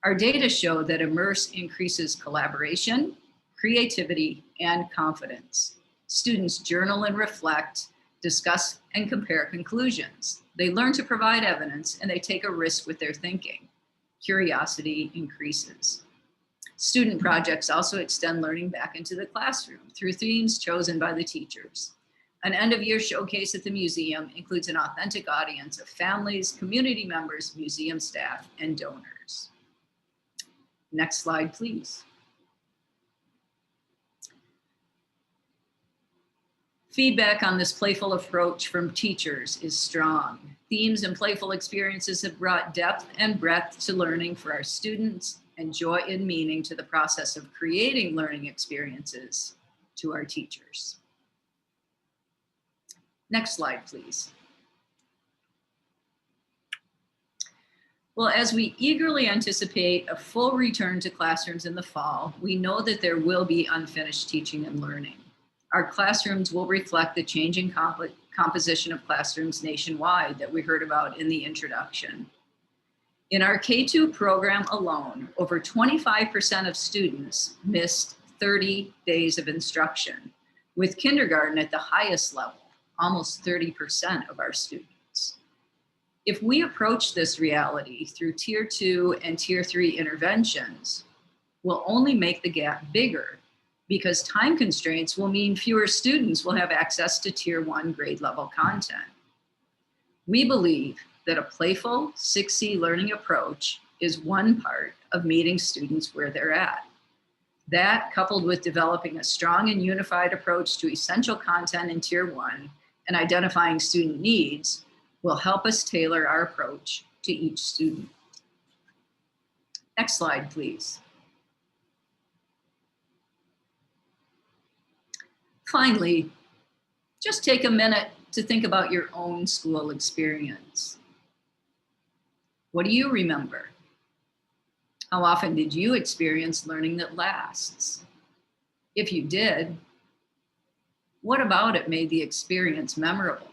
Our data show that Immerse increases collaboration, creativity, and confidence. Students journal and reflect, discuss and compare conclusions. They learn to provide evidence and they take a risk with their thinking. Curiosity increases. Student projects also extend learning back into the classroom through themes chosen by the teachers. An end-of-year showcase at the museum includes an authentic audience of families, community members, museum staff, and donors. Next slide, please. Feedback on this playful approach from teachers is strong. Themes and playful experiences have brought depth and breadth to learning for our students and joy and meaning to the process of creating learning experiences to our teachers. Next slide, please. Well, as we eagerly anticipate a full return to classrooms in the fall, we know that there will be unfinished teaching and learning. Our classrooms will reflect the changing composition of classrooms nationwide that we heard about in the introduction. In our K-2 program alone, over 25% of students missed 30 days of instruction, with kindergarten at the highest level, almost 30% of our students. If we approach this reality through Tier 2 and Tier 3 interventions, we'll only make the gap bigger, because time constraints will mean fewer students will have access to Tier 1 grade level content. We believe that a playful 6C learning approach is one part of meeting students where they're at. That, coupled with developing a strong and unified approach to essential content in Tier 1 and identifying student needs, will help us tailor our approach to each student. Next slide, please. Finally, just take a minute to think about your own school experience. What do you remember? How often did you experience learning that lasts? If you did, what about it made the experience memorable?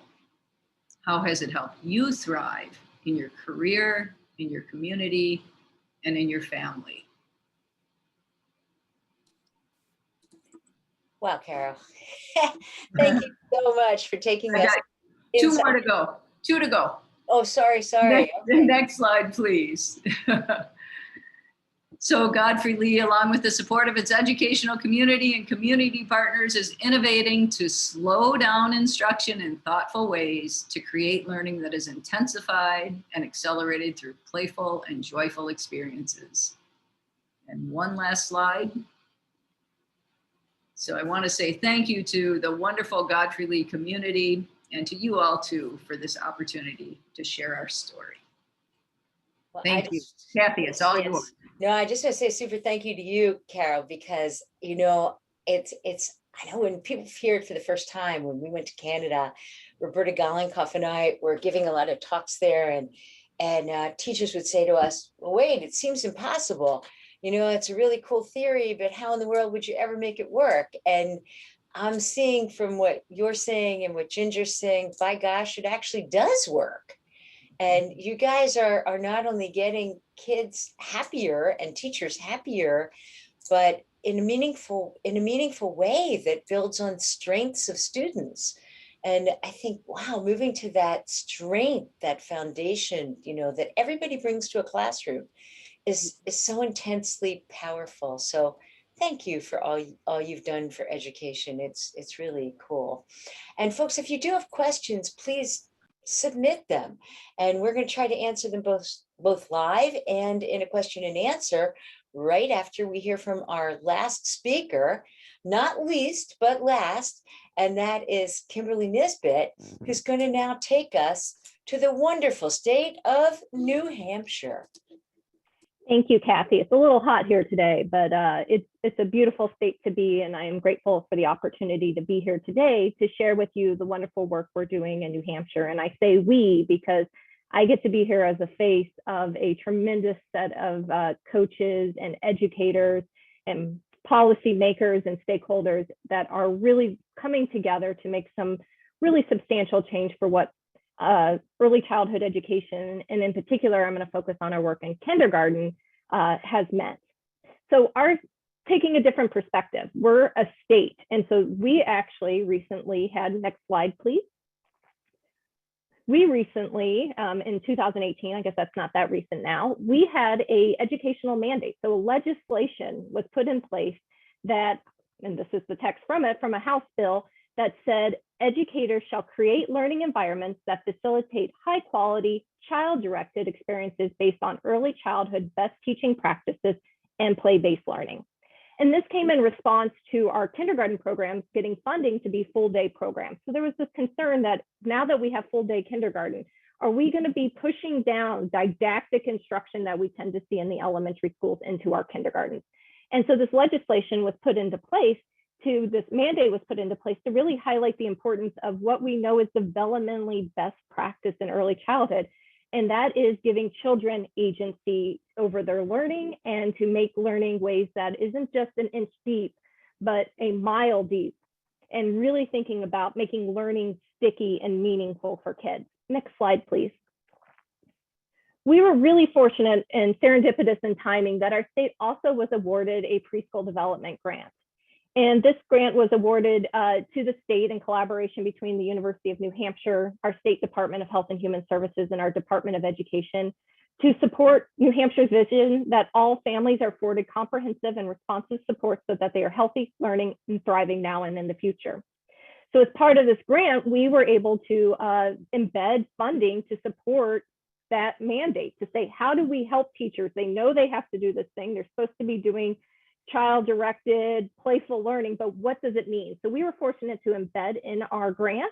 How has it helped you thrive in your career, in your community, and in your family? Wow, Carol. Thank you so much for taking us. Two more to go. Two to go. Oh, sorry. Okay. Next slide, please. So Godfrey Lee, along with the support of its educational community and community partners, is innovating to slow down instruction in thoughtful ways to create learning that is intensified and accelerated through playful and joyful experiences. And one last slide. So I want to say thank you to the wonderful Godfrey Lee community and to you all too for this opportunity to share our story. Well, Thank you. Kathy, it's all yours. No, I just want to say super thank you to you, Carol, because, you know, it's I know when people hear it for the first time, when we went to Canada, Roberta Golinkoff and I were giving a lot of talks there, and teachers would say to us, well, wait, it seems impossible. You know, it's a really cool theory, but how in the world would you ever make it work? And I'm seeing from what you're saying and what Ginger's saying, by gosh, it actually does work. And you guys are not only getting kids happier and teachers happier, but in a meaningful way that builds on strengths of students. And I think, wow, moving to that strength, that foundation, you know, that everybody brings to a classroom is so intensely powerful. So thank you for all you've done for education. It's really cool. And folks, if you do have questions, please submit them, and we're going to try to answer them both live and in a question and answer right after we hear from our last speaker, not least but last, and that is Kimberly Nisbet, who's going to now take us to the wonderful state of New Hampshire. Thank you, Kathy. It's a little hot here today, but it's a beautiful state to be, and I am grateful for the opportunity to be here today to share with you the wonderful work we're doing in New Hampshire. And I say we because I get to be here as a face of a tremendous set of coaches and educators and policymakers and stakeholders that are really coming together to make some really substantial change for what early childhood education, and in particular, I'm going to focus on our work in kindergarten, has meant. So taking a different perspective, we're a state. And so we actually recently had, next slide, please. We recently, in 2018, I guess that's not that recent now, we had a educational mandate. So legislation was put in place that, and this is the text from it, from a House bill that said, educators shall create learning environments that facilitate high quality, child-directed experiences based on early childhood best teaching practices and play-based learning. And this came in response to our kindergarten programs getting funding to be full-day programs. So there was this concern that now that we have full-day kindergarten, are we going to be pushing down didactic instruction that we tend to see in the elementary schools into our kindergartens? And so this legislation was put into place this mandate was put into place to really highlight the importance of what we know is developmentally best practice in early childhood. And that is giving children agency over their learning and to make learning ways that isn't just an inch deep, but a mile deep, and really thinking about making learning sticky and meaningful for kids. Next slide, please. We were really fortunate and serendipitous in timing that our state also was awarded a preschool development grant. And this grant was awarded to the state in collaboration between the University of New Hampshire, our State Department of Health and Human Services, and our Department of Education to support New Hampshire's vision that all families are afforded comprehensive and responsive support so that they are healthy, learning, and thriving now and in the future. So as part of this grant, we were able to embed funding to support that mandate, to say, how do we help teachers? They know they have to do this thing. They're supposed to be doing child-directed, playful learning, but what does it mean? So we were fortunate to embed in our grant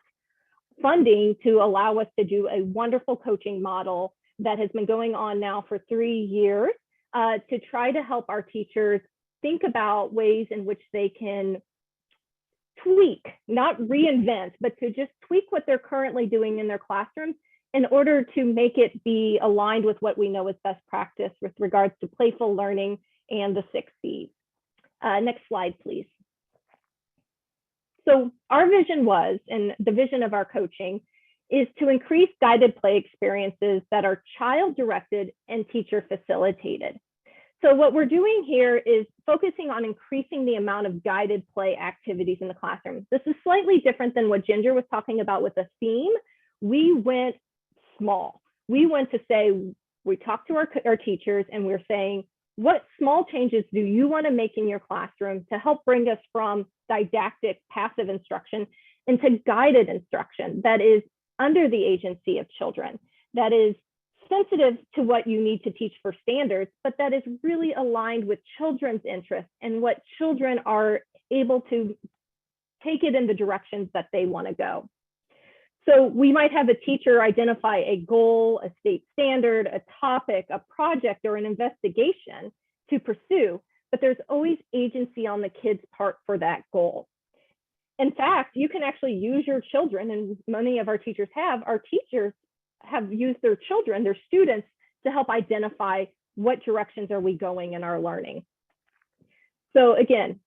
funding to allow us to do a wonderful coaching model that has been going on now for 3 years to try to help our teachers think about ways in which they can tweak, not reinvent, but to just tweak what they're currently doing in their classrooms in order to make it be aligned with what we know is best practice with regards to playful learning and the 6 C's. Next slide, please. So our vision was, and the vision of our coaching, is to increase guided play experiences that are child-directed and teacher-facilitated. So what we're doing here is focusing on increasing the amount of guided play activities in the classroom. This is slightly different than what Ginger was talking about with the theme. We went small. We went to say, we talked to our teachers and we're saying, what small changes do you want to make in your classroom to help bring us from didactic passive instruction into guided instruction that is under the agency of children, that is sensitive to what you need to teach for standards, but that is really aligned with children's interests and what children are able to take it in the directions that they want to go. So we might have a teacher identify a goal, a state standard, a topic, a project, or an investigation to pursue, but there's always agency on the kid's part for that goal. In fact, you can actually use your children, and many of our teachers have used their children, their students, to help identify what directions are we going in our learning. So again,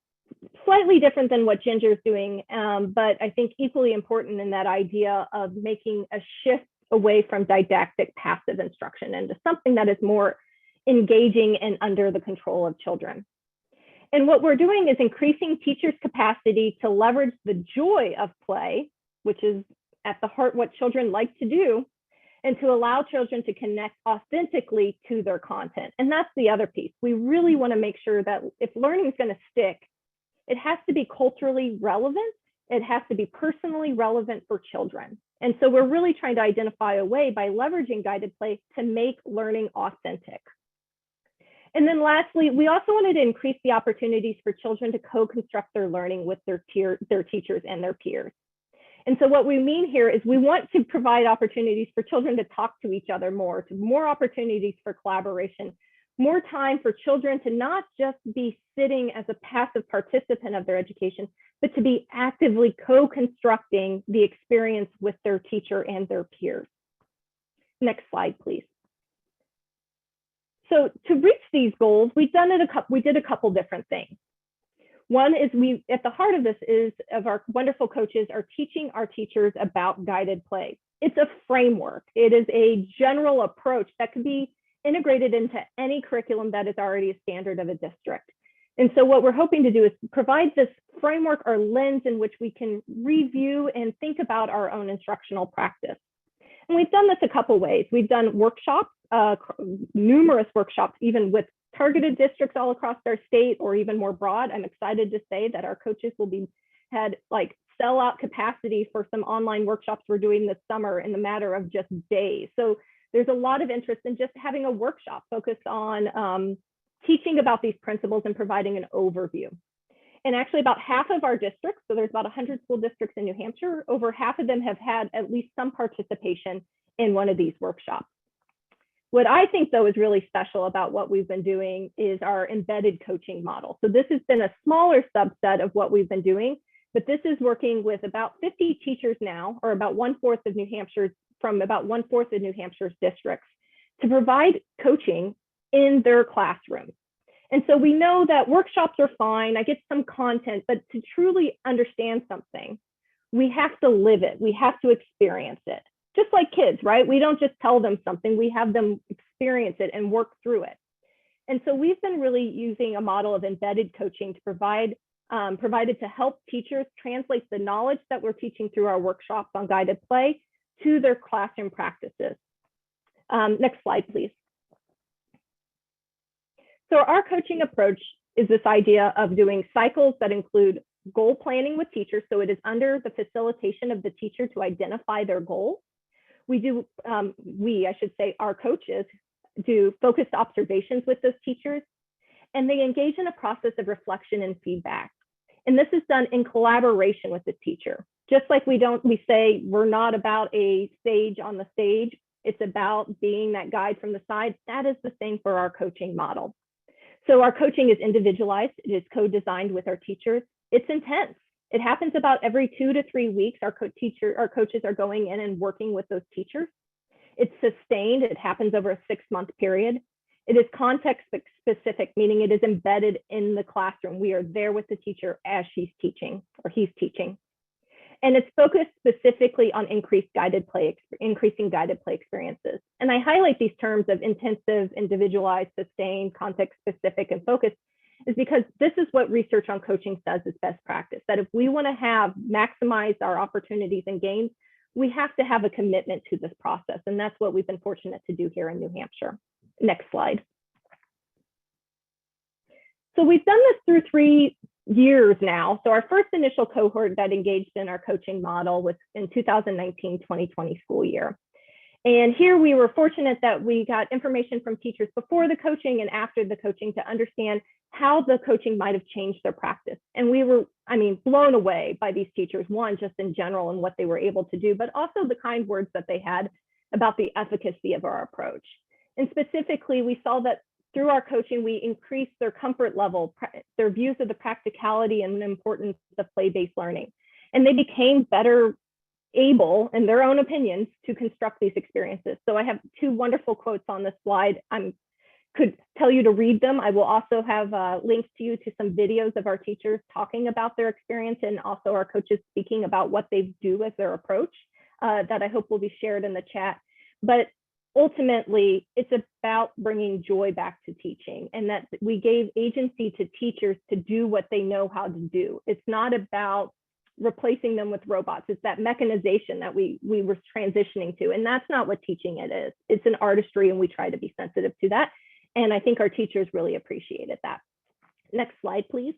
slightly different than what Ginger's doing, but I think equally important in that idea of making a shift away from didactic passive instruction into something that is more engaging and under the control of children. And what we're doing is increasing teachers' capacity to leverage the joy of play, which is at the heart what children like to do, and to allow children to connect authentically to their content. And that's the other piece. We really want to make sure that if learning is going to stick, it has to be culturally relevant. It has to be personally relevant for children. And so we're really trying to identify a way by leveraging guided play to make learning authentic. And then lastly, we also wanted to increase the opportunities for children to co-construct their learning with their teachers and their peers. And so what we mean here is we want to provide opportunities for children to talk to each other more opportunities for collaboration, more time for children to not just be sitting as a passive participant of their education, but to be actively co-constructing the experience with their teacher and their peers. Next slide, please. So to reach these goals, we did a couple different things. One is at the heart of this is of our wonderful coaches are teaching our teachers about guided play. It's a framework. It is a general approach that can be integrated into any curriculum that is already a standard of a district. And so what we're hoping to do is provide this framework or lens in which we can review and think about our own instructional practice. And we've done this a couple ways. We've done workshops, numerous workshops, even with targeted districts all across our state or even more broad. I'm excited to say that our coaches had like sellout capacity for some online workshops we're doing this summer in the matter of just days. So there's a lot of interest in just having a workshop focused on teaching about these principles and providing an overview. And actually about half of our districts, so there's about 100 school districts in New Hampshire, over half of them have had at least some participation in one of these workshops. What I think though is really special about what we've been doing is our embedded coaching model. So this has been a smaller subset of what we've been doing, but this is working with about 50 teachers now, or about 1/4 of New Hampshire's, from about 1/4 of New Hampshire's districts, to provide coaching in their classrooms. And so we know that workshops are fine, I get some content, but to truly understand something, we have to live it, we have to experience it. Just like kids, right? We don't just tell them something, we have them experience it and work through it. And so we've been really using a model of embedded coaching to provided to help teachers translate the knowledge that we're teaching through our workshops on guided play to their classroom practices. Next slide, please. So our coaching approach is this idea of doing cycles that include goal planning with teachers. So it is under the facilitation of the teacher to identify their goal. We do, I should say, our coaches do focused observations with those teachers, and they engage in a process of reflection and feedback. And this is done in collaboration with the teacher. Just like we say we're not about a sage on the stage, it's about being that guide from the side. That is the same for our coaching model. So our coaching is individualized, it is co-designed with our teachers. It's intense. It happens about every 2 to 3 weeks. Our coaches are going in and working with those teachers. It's sustained. It happens over a 6-month period. It is context specific, meaning it is embedded in the classroom. We are there with the teacher as she's teaching or he's teaching. And it's focused specifically on increasing guided play experiences. And I highlight these terms of intensive, individualized, sustained, context specific, and focused is because this is what research on coaching says is best practice, that if we want to maximize our opportunities and gains, we have to have a commitment to this process. And that's what we've been fortunate to do here in New Hampshire. Next slide. So we've done this through 3 years now. So our first initial cohort that engaged in our coaching model was in 2019-2020 school year. And here we were fortunate that we got information from teachers before the coaching and after the coaching to understand how the coaching might have changed their practice. And we were, blown away by these teachers, one, just in general and what they were able to do, but also the kind words that they had about the efficacy of our approach. And specifically, we saw that through our coaching, we increased their comfort level, their views of the practicality and the importance of play-based learning. And they became better able, in their own opinions, to construct these experiences. So I have 2 wonderful quotes on this slide. I could tell you to read them. I will also have links to you to some videos of our teachers talking about their experience and also our coaches speaking about what they do as their approach that I hope will be shared in the chat. But ultimately, it's about bringing joy back to teaching, and that we gave agency to teachers to do what they know how to do. It's not about replacing them with robots. It's that mechanization that we were transitioning to, and that's not what teaching it is. It's an artistry, and we try to be sensitive to that. And I think our teachers really appreciated that. Next slide, please.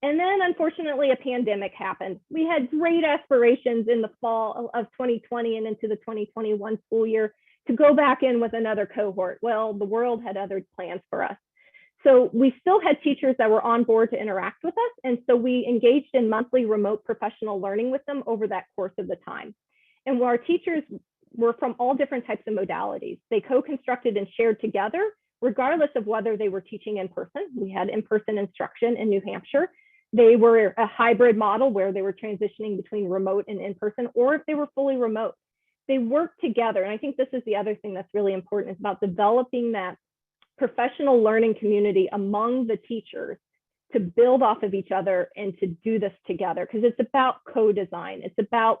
And then unfortunately, a pandemic happened. We had great aspirations in the fall of 2020 and into the 2021 school year to go back in with another cohort. Well, the world had other plans for us. So we still had teachers that were on board to interact with us. And so we engaged in monthly remote professional learning with them over that course of the time. And our teachers were from all different types of modalities. They co-constructed and shared together, regardless of whether they were teaching in person. We had in-person instruction in New Hampshire. They were a hybrid model where they were transitioning between remote and in-person, or if they were fully remote. They worked together. And I think this is the other thing that's really important, is about developing that professional learning community among the teachers to build off of each other and to do this together, because it's about co-design. It's about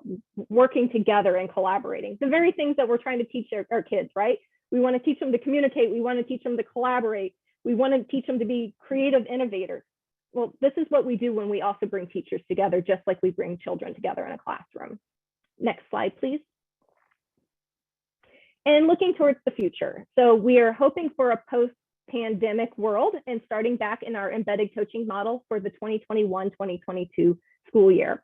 working together and collaborating. The very things that we're trying to teach our kids, right? We want to teach them to communicate. We want to teach them to collaborate. We want to teach them to be creative innovators. Well, this is what we do when we also bring teachers together, just like we bring children together in a classroom. Next slide, please. And looking towards the future. So we are hoping for a post-pandemic world and starting back in our embedded coaching model for the 2021-2022 school year.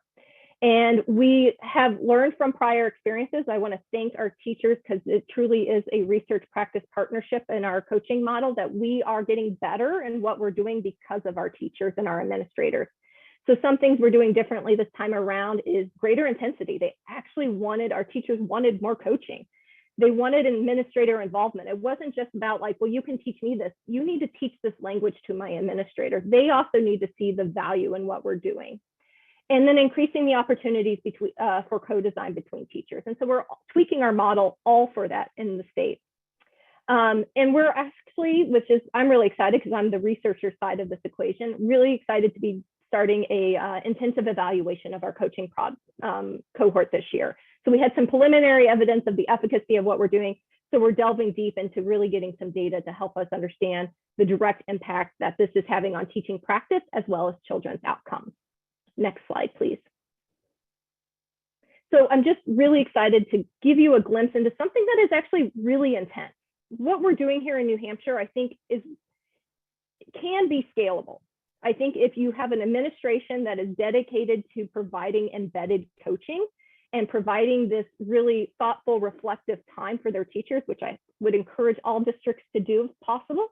And we have learned from prior experiences. I want to thank our teachers because it truly is a research practice partnership in our coaching model that we are getting better in what we're doing because of our teachers and our administrators. So some things we're doing differently this time around is greater intensity. They actually our teachers wanted more coaching. They wanted administrator involvement. It wasn't just about like, well, you can teach me this. You need to teach this language to my administrator. They also need to see the value in what we're doing. And then increasing the opportunities between for co-design between teachers. And so we're tweaking our model all for that in the state. And we're actually, I'm really excited because I'm the researcher side of this equation, really excited to be starting a intensive evaluation of our coaching cohort this year. So we had some preliminary evidence of the efficacy of what we're doing. So we're delving deep into really getting some data to help us understand the direct impact that this is having on teaching practice as well as children's outcomes. Next slide, please. So I'm just really excited to give you a glimpse into something that is actually really intense. What we're doing here in New Hampshire, I think, can be scalable. I think if you have an administration that is dedicated to providing embedded coaching and providing this really thoughtful, reflective time for their teachers, which I would encourage all districts to do if possible,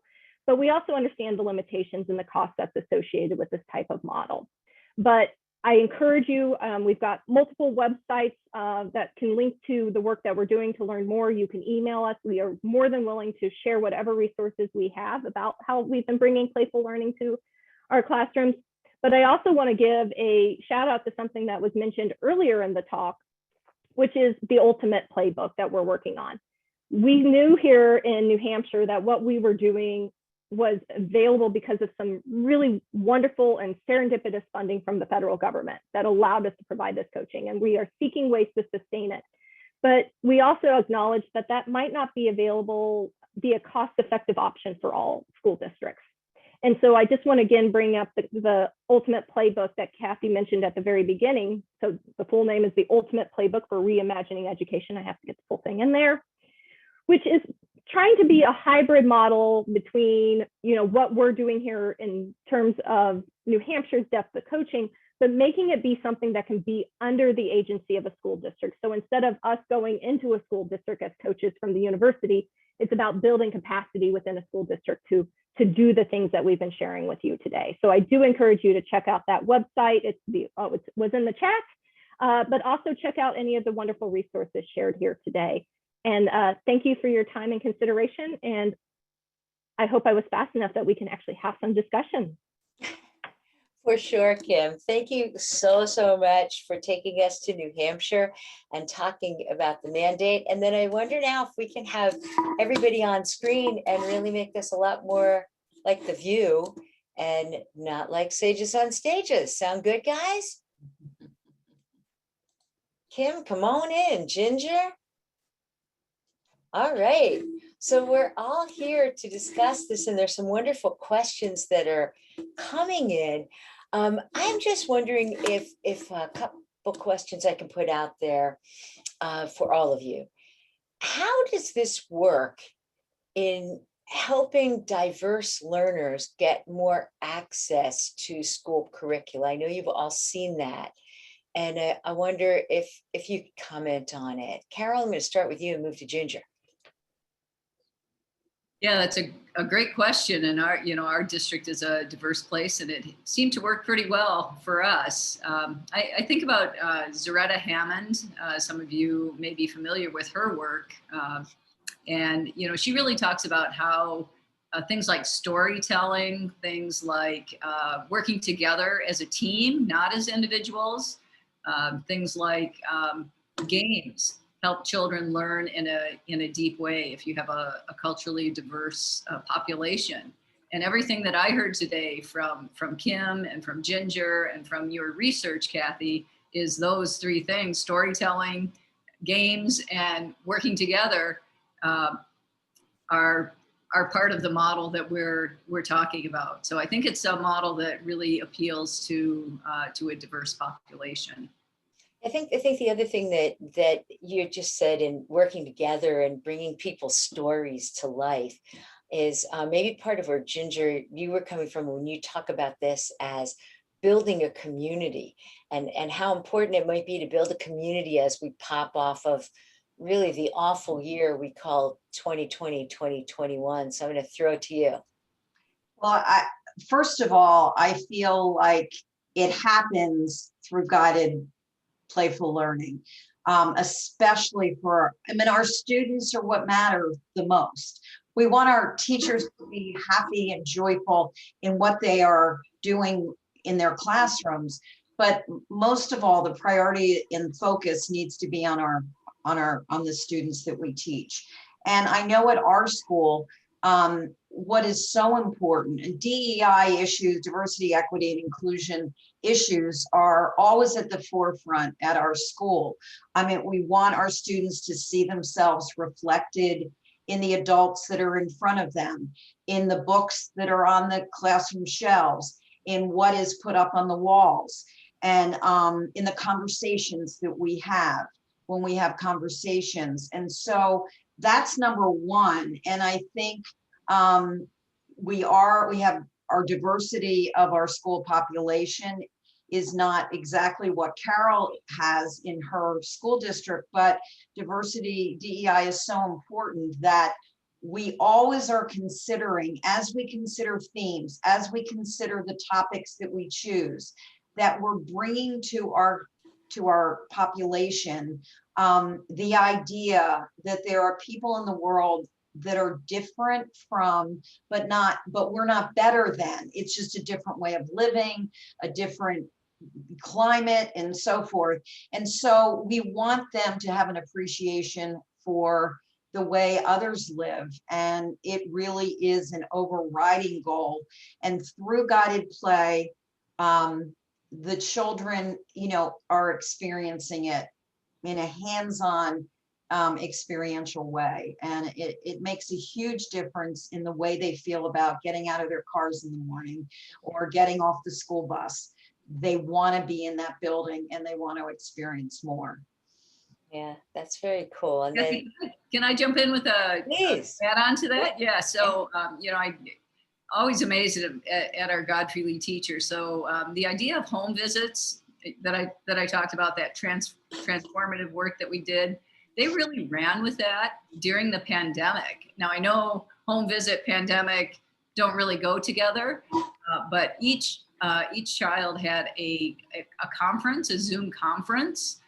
but we also understand the limitations and the cost that's associated with this type of model. But I encourage you, we've got multiple websites that can link to the work that we're doing to learn more. You can email us. We are more than willing to share whatever resources we have about how we've been bringing playful learning to our classrooms. But I also want to give a shout out to something that was mentioned earlier in the talk, which is the ultimate playbook that we're working on. We knew here in New Hampshire that what we were doing was available because of some really wonderful and serendipitous funding from the federal government that allowed us to provide this coaching, and we are seeking ways to sustain it. But we also acknowledge that that might not be a cost-effective option for all school districts. And so I just want to again bring up the ultimate playbook that Kathy mentioned at the very beginning. So the full name is the Ultimate Playbook for Reimagining Education. I have to get the full thing in there, which is trying to be a hybrid model between, what we're doing here in terms of New Hampshire's depth of coaching, but making it be something that can be under the agency of a school district. So instead of us going into a school district as coaches from the university, it's about building capacity within a school district to do the things that we've been sharing with you today. So I do encourage you to check out that website. It was in the chat, but also check out any of the wonderful resources shared here today. And thank you for your time and consideration. And I hope I was fast enough that we can actually have some discussion. For sure, Kim. Thank you so much for taking us to New Hampshire and talking about the mandate. And then I wonder now if we can have everybody on screen and really make this a lot more like The View and not like Sages on Stages. Sound good, guys? Kim, come on in. Ginger? All right. So we're all here to discuss this, and there's some wonderful questions that are coming in. I'm just wondering if a couple questions I can put out there for all of you. How does this work in helping diverse learners get more access to school curricula? I know you've all seen that. And I wonder if you could comment on it. Carol, I'm going to start with you and move to Ginger. Yeah, that's a great question. And our district is a diverse place, and it seemed to work pretty well for us. I think about Zaretta Hammond. Some of you may be familiar with her work. And she really talks about how things like storytelling, things like working together as a team, not as individuals, things like games help children learn in a deep way if you have a culturally diverse population. And everything that I heard today from Kim and from Ginger and from your research, Kathy, is those three things: storytelling, games, and working together are part of the model that we're talking about. So I think it's a model that really appeals to a diverse population. I think the other thing that you just said in working together and bringing people's stories to life is maybe part of where, Ginger, you were coming from when you talk about this as building a community and how important it might be to build a community as we pop off of really the awful year we call 2020, 2021. So I'm going to throw it to you. Well, first of all, I feel like it happens through guided playful learning, especially our students are what matter the most. We want our teachers to be happy and joyful in what they are doing in their classrooms, but most of all, the priority and focus needs to be on the students that we teach. And I know at our school, what is so important, and DEI issues, diversity, equity, and inclusion issues are always at the forefront at our school. I mean, we want our students to see themselves reflected in the adults that are in front of them, in the books that are on the classroom shelves, in what is put up on the walls, and in the conversations that we have when we have conversations. And so that's number one. And I think we have our diversity of our school population is not exactly what Carol has in her school district, but diversity, DEI is so important that we always are considering, as we consider themes, as we consider the topics that we choose, that we're bringing to our population the idea that there are people in the world that are different from, but we're not better than. It's just a different way of living, a different climate, and so forth. And so we want them to have an appreciation for the way others live. And it really is an overriding goal. And through guided play, the children, are experiencing it in a hands-on experiential way. And it makes a huge difference in the way they feel about getting out of their cars in the morning or getting off the school bus. They want to be in that building and they want to experience more. Yeah, that's very cool. And then, can I jump in with a add on to that? Yeah. So, I always amazed at our God-feely teachers. So the idea of home visits that I talked about, that transformative work that we did, they really ran with that during the pandemic. Now I know home visit, pandemic don't really go together, but each child had a conference, a Zoom conference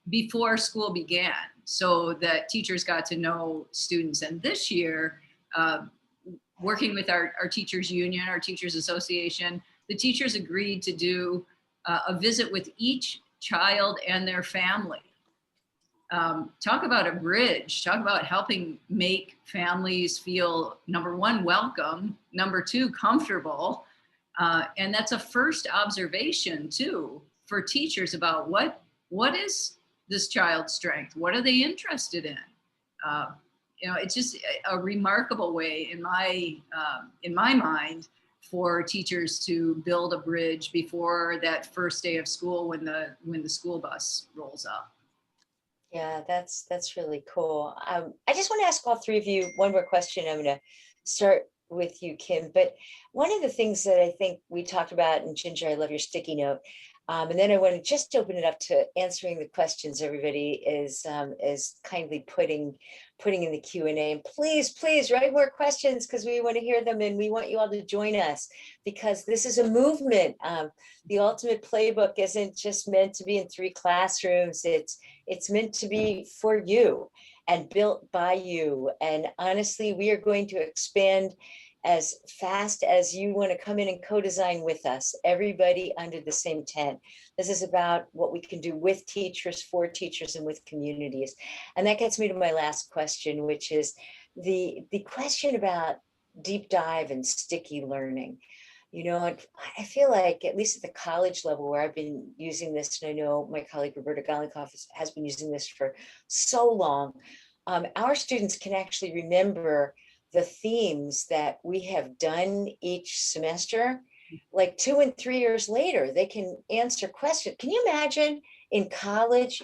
before school began, so that teachers got to know students. And this year, working with our teachers union, our teachers association, the teachers agreed to do a visit with each child and their family. Talk about a bridge, talk about helping make families feel, number one, welcome, number two, comfortable. And that's a first observation too for teachers about what is this child's strength? What are they interested in? It's just a remarkable way in my mind for teachers to build a bridge before that first day of school when the school bus rolls up. Yeah, that's really cool. I just want to ask all three of you one more question. I'm going to start with you, Kim. But one of the things that I think we talked about, and Ginger, I love your sticky note. And then I want to just open it up to answering the questions everybody is kindly putting in the Q&A. And please write more questions, because we want to hear them and we want you all to join us, because this is a movement. The ultimate playbook isn't just meant to be in 3 classrooms. It's meant to be for you and built by you. And honestly, we are going to expand as fast as you want to come in and co-design with us, everybody under the same tent. This is about what we can do with teachers, for teachers, and with communities. And that gets me to my last question, which is the question about deep dive and sticky learning. I feel like, at least at the college level where I've been using this, and I know my colleague Roberta Galenkoff has been using this for so long, our students can actually remember the themes that we have done each semester, like 2 and 3 years later, they can answer questions. Can you imagine in college,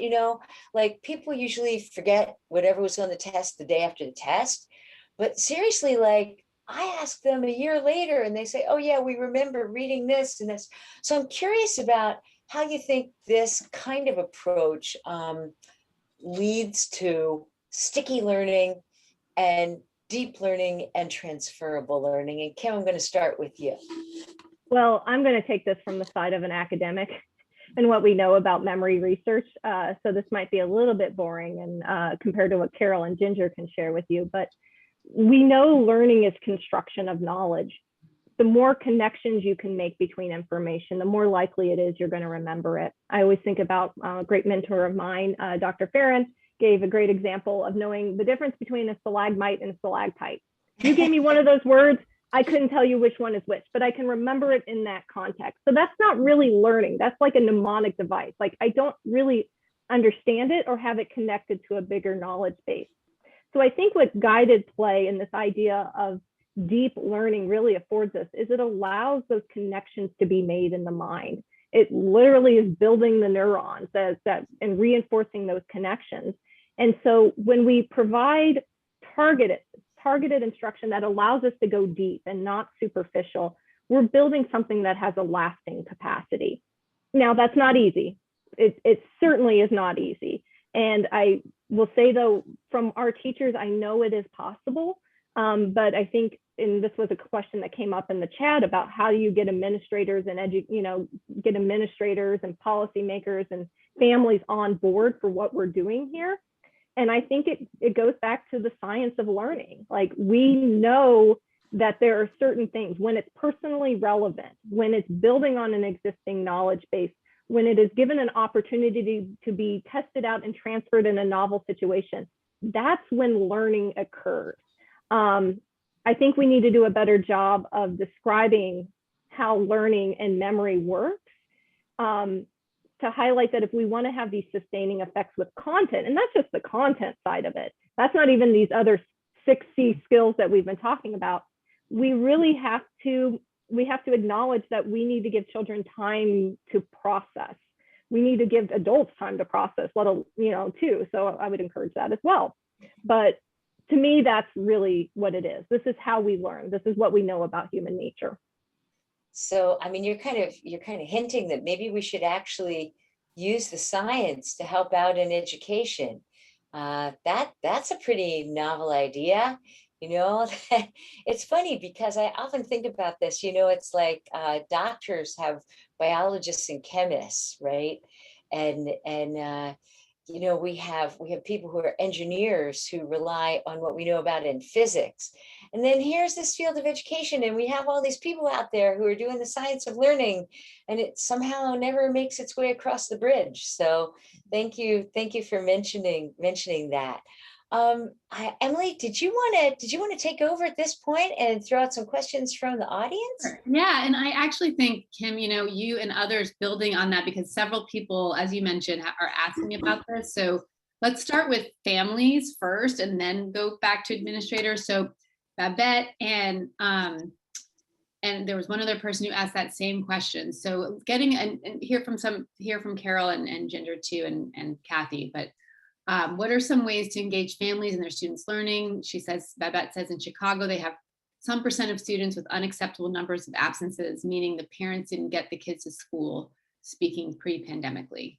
like people usually forget whatever was on the test the day after the test, but seriously, like I ask them a year later and they say, oh yeah, we remember reading this and this. So I'm curious about how you think this kind of approach leads to sticky learning and deep learning and transferable learning. And Kim, I'm going to start with you. Well, I'm going to take this from the side of an academic and what we know about memory research. So this might be a little bit boring and compared to what Carol and Ginger can share with you, but we know learning is construction of knowledge. The more connections you can make between information, the more likely it is you're going to remember it. I always think about a great mentor of mine, Dr. Farron, gave a great example of knowing the difference between a stalagmite and a stalactite. You gave me one of those words, I couldn't tell you which one is which, but I can remember it in that context. So that's not really learning. That's like a mnemonic device. Like I don't really understand it or have it connected to a bigger knowledge base. So I think what guided play and this idea of deep learning really affords us is it allows those connections to be made in the mind. It literally is building the neurons that and reinforcing those connections. And so when we provide targeted instruction that allows us to go deep and not superficial, we're building something that has a lasting capacity. Now, that's not easy. It certainly is not easy. And I will say, though, from our teachers, I know it is possible. But I think, and this was a question that came up in the chat about how do you get administrators and get administrators and policymakers and families on board for what we're doing here. And I think it goes back to the science of learning. Like we know that there are certain things when it's personally relevant, when it's building on an existing knowledge base, when it is given an opportunity to be tested out and transferred in a novel situation, that's when learning occurs. I think we need to do a better job of describing how learning and memory works, to highlight that if we want to have these sustaining effects with content, and that's just the content side of it, that's not even these other 6 C skills that we've been talking about, we really have to acknowledge that we need to give children time to process. We need to give adults time to process, too. So I would encourage that as well. But to me, that's really what it is. This is how we learn. This is what we know about human nature. So, I mean, you're kind of hinting that maybe we should actually use the science to help out in education. That's a pretty novel idea. It's funny because I often think about this. It's like doctors have biologists and chemists, right? And we have people who are engineers who rely on what we know about in physics. And then here's this field of education, and we have all these people out there who are doing the science of learning, and it somehow never makes its way across the bridge. So thank you for mentioning that. Emily, did you want to take over at this point and throw out some questions from the audience? Yeah, and I actually think, Kim, you and others building on that, because several people, as you mentioned, are asking about this. So let's start with families first and then go back to administrators. So Babette and there was one other person who asked that same question. So getting and hear from Carol and Ginger too, and Kathy, but what are some ways to engage families and their students' learning? Babette says in Chicago, they have some % of students with unacceptable numbers of absences, meaning the parents didn't get the kids to school, speaking pre-pandemically.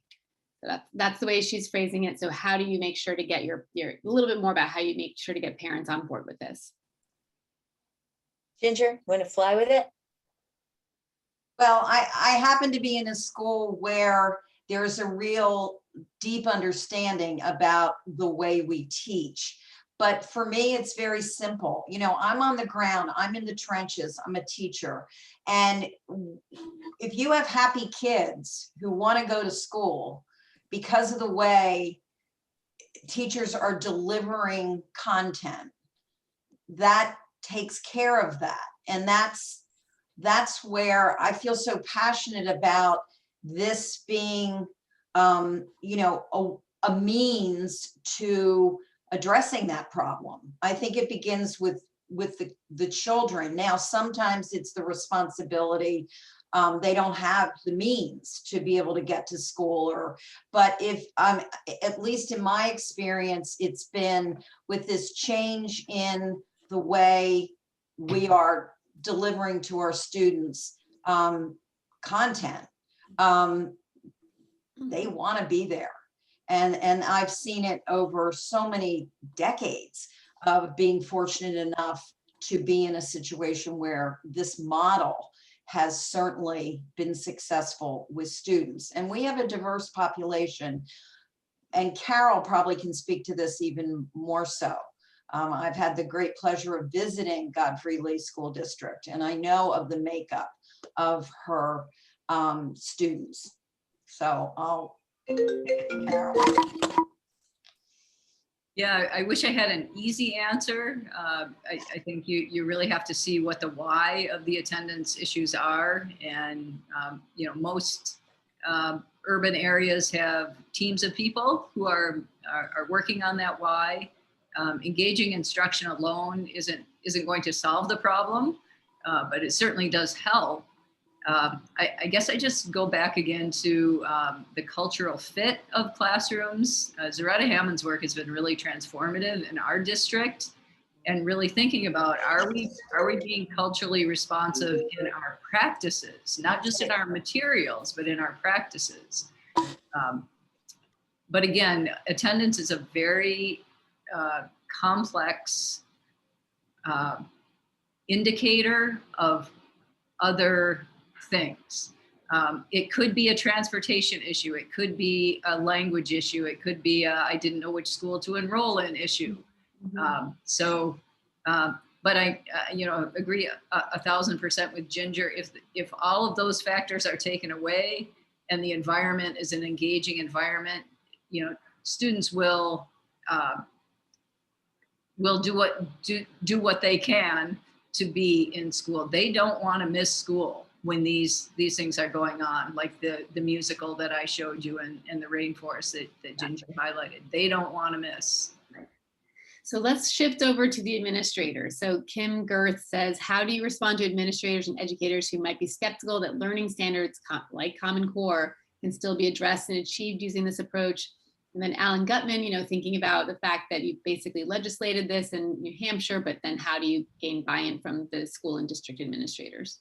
So that's the way she's phrasing it. So how do you make sure to get a little bit more about how you make sure to get parents on board with this? Ginger, want to fly with it? Well, I happen to be in a school where there's a real deep understanding about the way we teach. But for me, it's very simple. I'm on the ground, I'm in the trenches, I'm a teacher. And if you have happy kids who want to go to school because of the way teachers are delivering content, that takes care of that. And that's where I feel so passionate about this being a means to addressing that problem. I think it begins with the children. Now, sometimes it's the responsibility. They don't have the means to be able to get to school, but if at least in my experience, it's been with this change in the way we are delivering to our students content. They want to be there. And I've seen it over so many decades of being fortunate enough to be in a situation where this model has certainly been successful with students. And we have a diverse population, and Carol probably can speak to this even more so. I've had the great pleasure of visiting Godfrey Lee School District, and I know of the makeup of her students. So I'll, Carol. Yeah, I wish I had an easy answer. I think you really have to see what the why of the attendance issues are. And, you know, most urban areas have teams of people who are working on that why. Engaging instruction alone isn't going to solve the problem, but it certainly does help. I guess I just go back again to the cultural fit of classrooms. Zaretta Hammond's work has been really transformative in our district, and really thinking about, are we being culturally responsive in our practices, not just in our materials, but in our practices. But again, attendance is a very complex indicator of other things. It could be a transportation issue. It could be a language issue. It could be a, I didn't know which school to enroll in issue. But I, you know, agree 1,000% with Ginger. If all of those factors are taken away and the environment is an engaging environment, you know, students will do what they can to be in school. They don't want to miss school when these things are going on, like the musical that I showed you and the rainforest that Ginger highlighted. They don't want to miss. So let's shift over to the administrators. So Kim Girth says, how do you respond to administrators and educators who might be skeptical that learning standards like Common Core can still be addressed and achieved using this approach? And then Alan Gutman, you know, thinking about the fact that you basically legislated this in New Hampshire, but then how do you gain buy-in from the school and district administrators?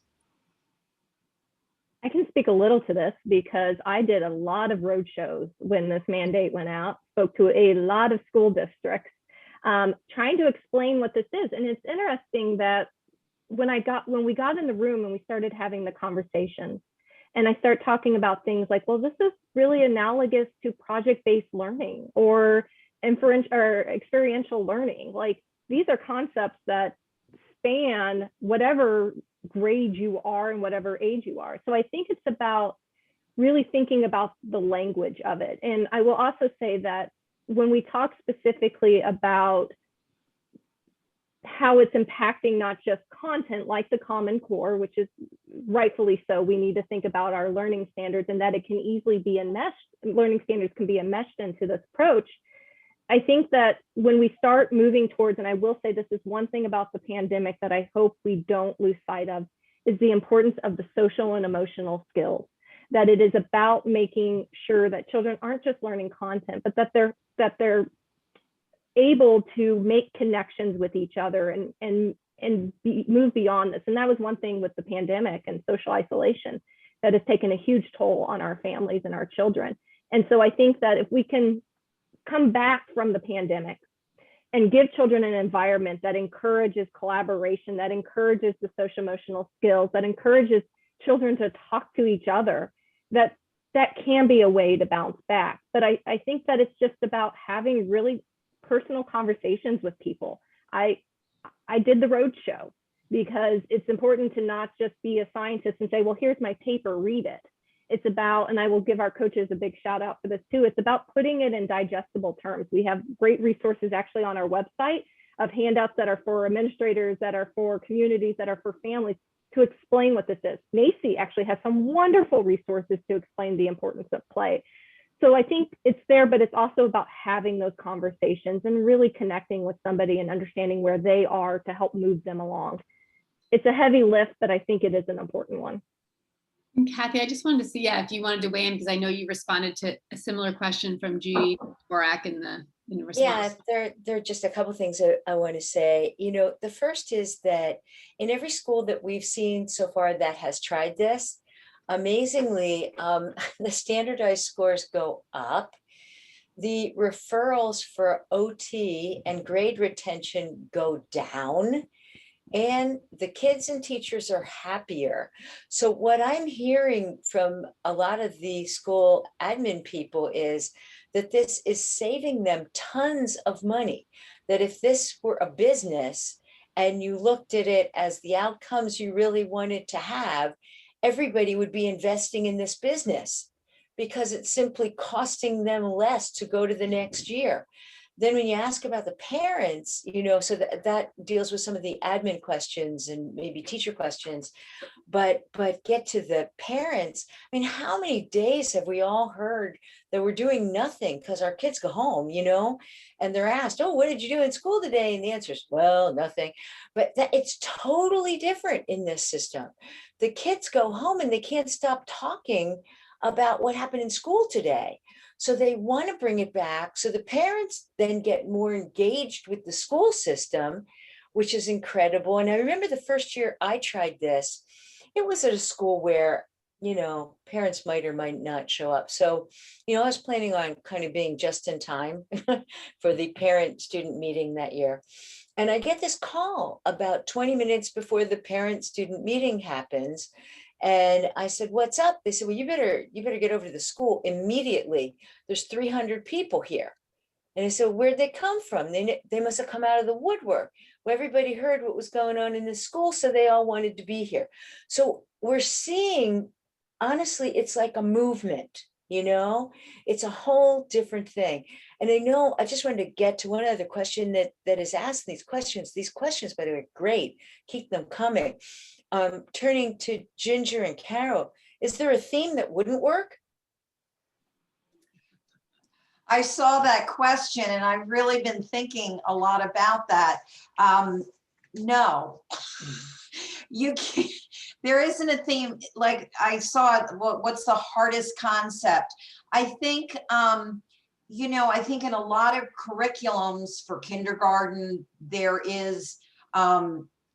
I can speak a little to this because I did a lot of road shows when this mandate went out, spoke to a lot of school districts, trying to explain what this is. And it's interesting that when we got in the room and we started having the conversations, and I start talking about things like, well, this is really analogous to project-based learning or experiential learning. Like, these are concepts that span whatever grade you are and whatever age you are. So I think it's about really thinking about the language of it. And I will also say that when we talk specifically about how it's impacting not just content like the Common Core, which is rightfully so, we need to think about our learning standards and that it can easily be enmeshed, learning standards can be enmeshed into this approach. I think that when we start moving towards, and I will say this is one thing about the pandemic that I hope we don't lose sight of, is the importance of the social and emotional skills. That it is about making sure that children aren't just learning content, but that they're able to make connections with each other and move beyond this. And that was one thing with the pandemic and social isolation that has taken a huge toll on our families and our children. And so I think that if we can come back from the pandemic and give children an environment that encourages collaboration, that encourages the social emotional skills, that encourages children to talk to each other, that can be a way to bounce back. But I think that it's just about having really personal conversations with people. I did the road show because it's important to not just be a scientist and say, well, here's my paper, read it. It's about, and I will give our coaches a big shout out for this too, it's about putting it in digestible terms. We have great resources actually on our website of handouts that are for administrators, that are for communities, that are for families to explain what this is. Macy actually has some wonderful resources to explain the importance of play. So I think it's there, but it's also about having those conversations and really connecting with somebody and understanding where they are to help move them along. It's a heavy lift, but I think it is an important one. And Kathy, I just wanted to see if you wanted to weigh in, because I know you responded to a similar question from Judy Borak in the in response? Yeah, there are just a couple things that I want to say. The first is that in every school that we've seen so far that has tried this, amazingly, the standardized scores go up. The referrals for OT and grade retention go down, and the kids and teachers are happier. So what I'm hearing from a lot of the school admin people is that this is saving them tons of money. That if this were a business and you looked at it as the outcomes you really wanted to have, everybody would be investing in this business because it's simply costing them less to go to the next year. Then when you ask about the parents, so that deals with some of the admin questions and maybe teacher questions, but get to the parents. I mean, how many days have we all heard that we're doing nothing because our kids go home, and they're asked, oh, what did you do in school today? And the answer is, well, nothing. But it's totally different in this system. The kids go home and they can't stop talking about what happened in school today. So they want to bring it back. So the parents then get more engaged with the school system, which is incredible. And I remember the first year I tried this, it was at a school where, parents might or might not show up. So, I was planning on kind of being just in time for the parent-student meeting that year. And I get this call about 20 minutes before the parent-student meeting happens. And I said, what's up? They said, well, you better get over to the school immediately. There's 300 people here. And I said, where'd they come from? They must have come out of the woodwork. Well, everybody heard what was going on in the school, so they all wanted to be here. So we're seeing, honestly, it's like a movement, it's a whole different thing. And I just wanted to get to one other question that is asked these questions. These questions, by the way, are great. Keep them coming. Turning to Ginger and Carol, is there a theme that wouldn't work? I saw that question and I've really been thinking a lot about that. No, you can't, there isn't a theme. Like I saw, what's the hardest concept? I think, I think in a lot of curriculums for kindergarten, there is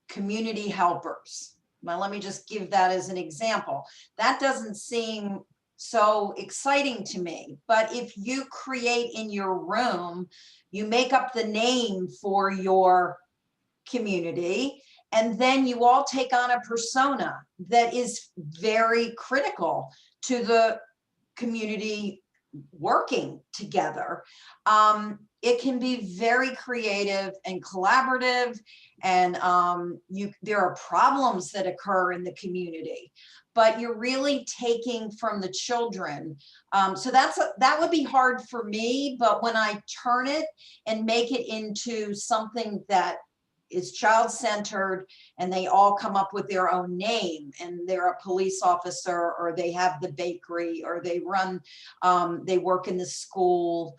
community helpers. Now, let me just give that as an example. That doesn't seem so exciting to me, but if you create in your room, you make up the name for your community, and then you all take on a persona that is very critical to the community working together. It can be very creative and collaborative, and there are problems that occur in the community, but you're really taking from the children. So that would be hard for me, but when I turn it and make it into something that is child-centered, and they all come up with their own name, and they're a police officer, or they have the bakery, or they work in the school,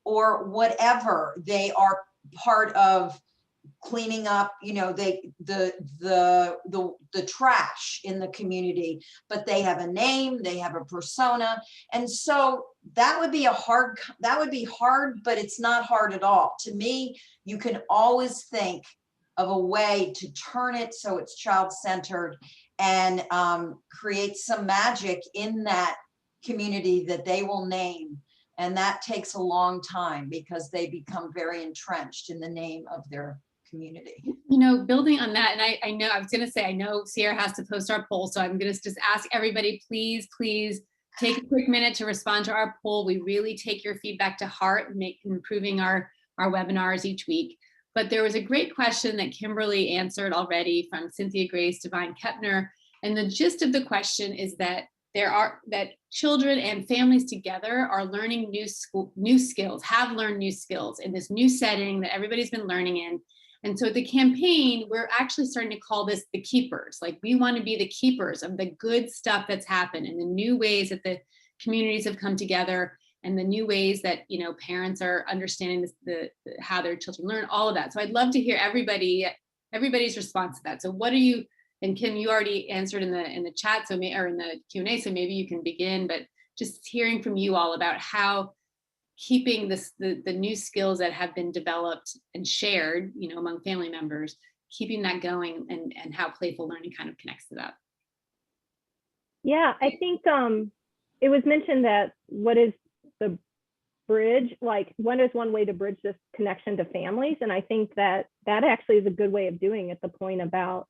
or whatever. They are part of cleaning up, the trash in the community, but they have a name, they have a persona. And so that would be hard, but it's not hard at all. To me, you can always think of a way to turn it so it's child-centered and create some magic in that community that they will name. And that takes a long time because they become very entrenched in the name of their community. Building on that, and I was going to say, I know Sierra has to post our poll, so I'm going to just ask everybody, please take a quick minute to respond to our poll. We really take your feedback to heart and improving our webinars each week. But there was a great question that Kimberly answered already from Cynthia Grace Devine Kepner. And the gist of the question is that that children and families together are learning new skills, have learned new skills in this new setting that everybody's been learning in. And so the campaign, we're actually starting to call this the keepers. Like, we want to be the keepers of the good stuff that's happened and the new ways that the communities have come together, and the new ways that, parents are understanding how their children learn, all of that. So I'd love to hear everybody's response to that. So what are you, and Kim, you already answered in the chat, or in the Q&A, so maybe you can begin, but just hearing from you all about how keeping the new skills that have been developed and shared, among family members, keeping that going, and how playful learning kind of connects to that. Yeah, I think it was mentioned that what is the bridge, like what is one way to bridge this connection to families? And I think that actually is a good way of doing it. The point about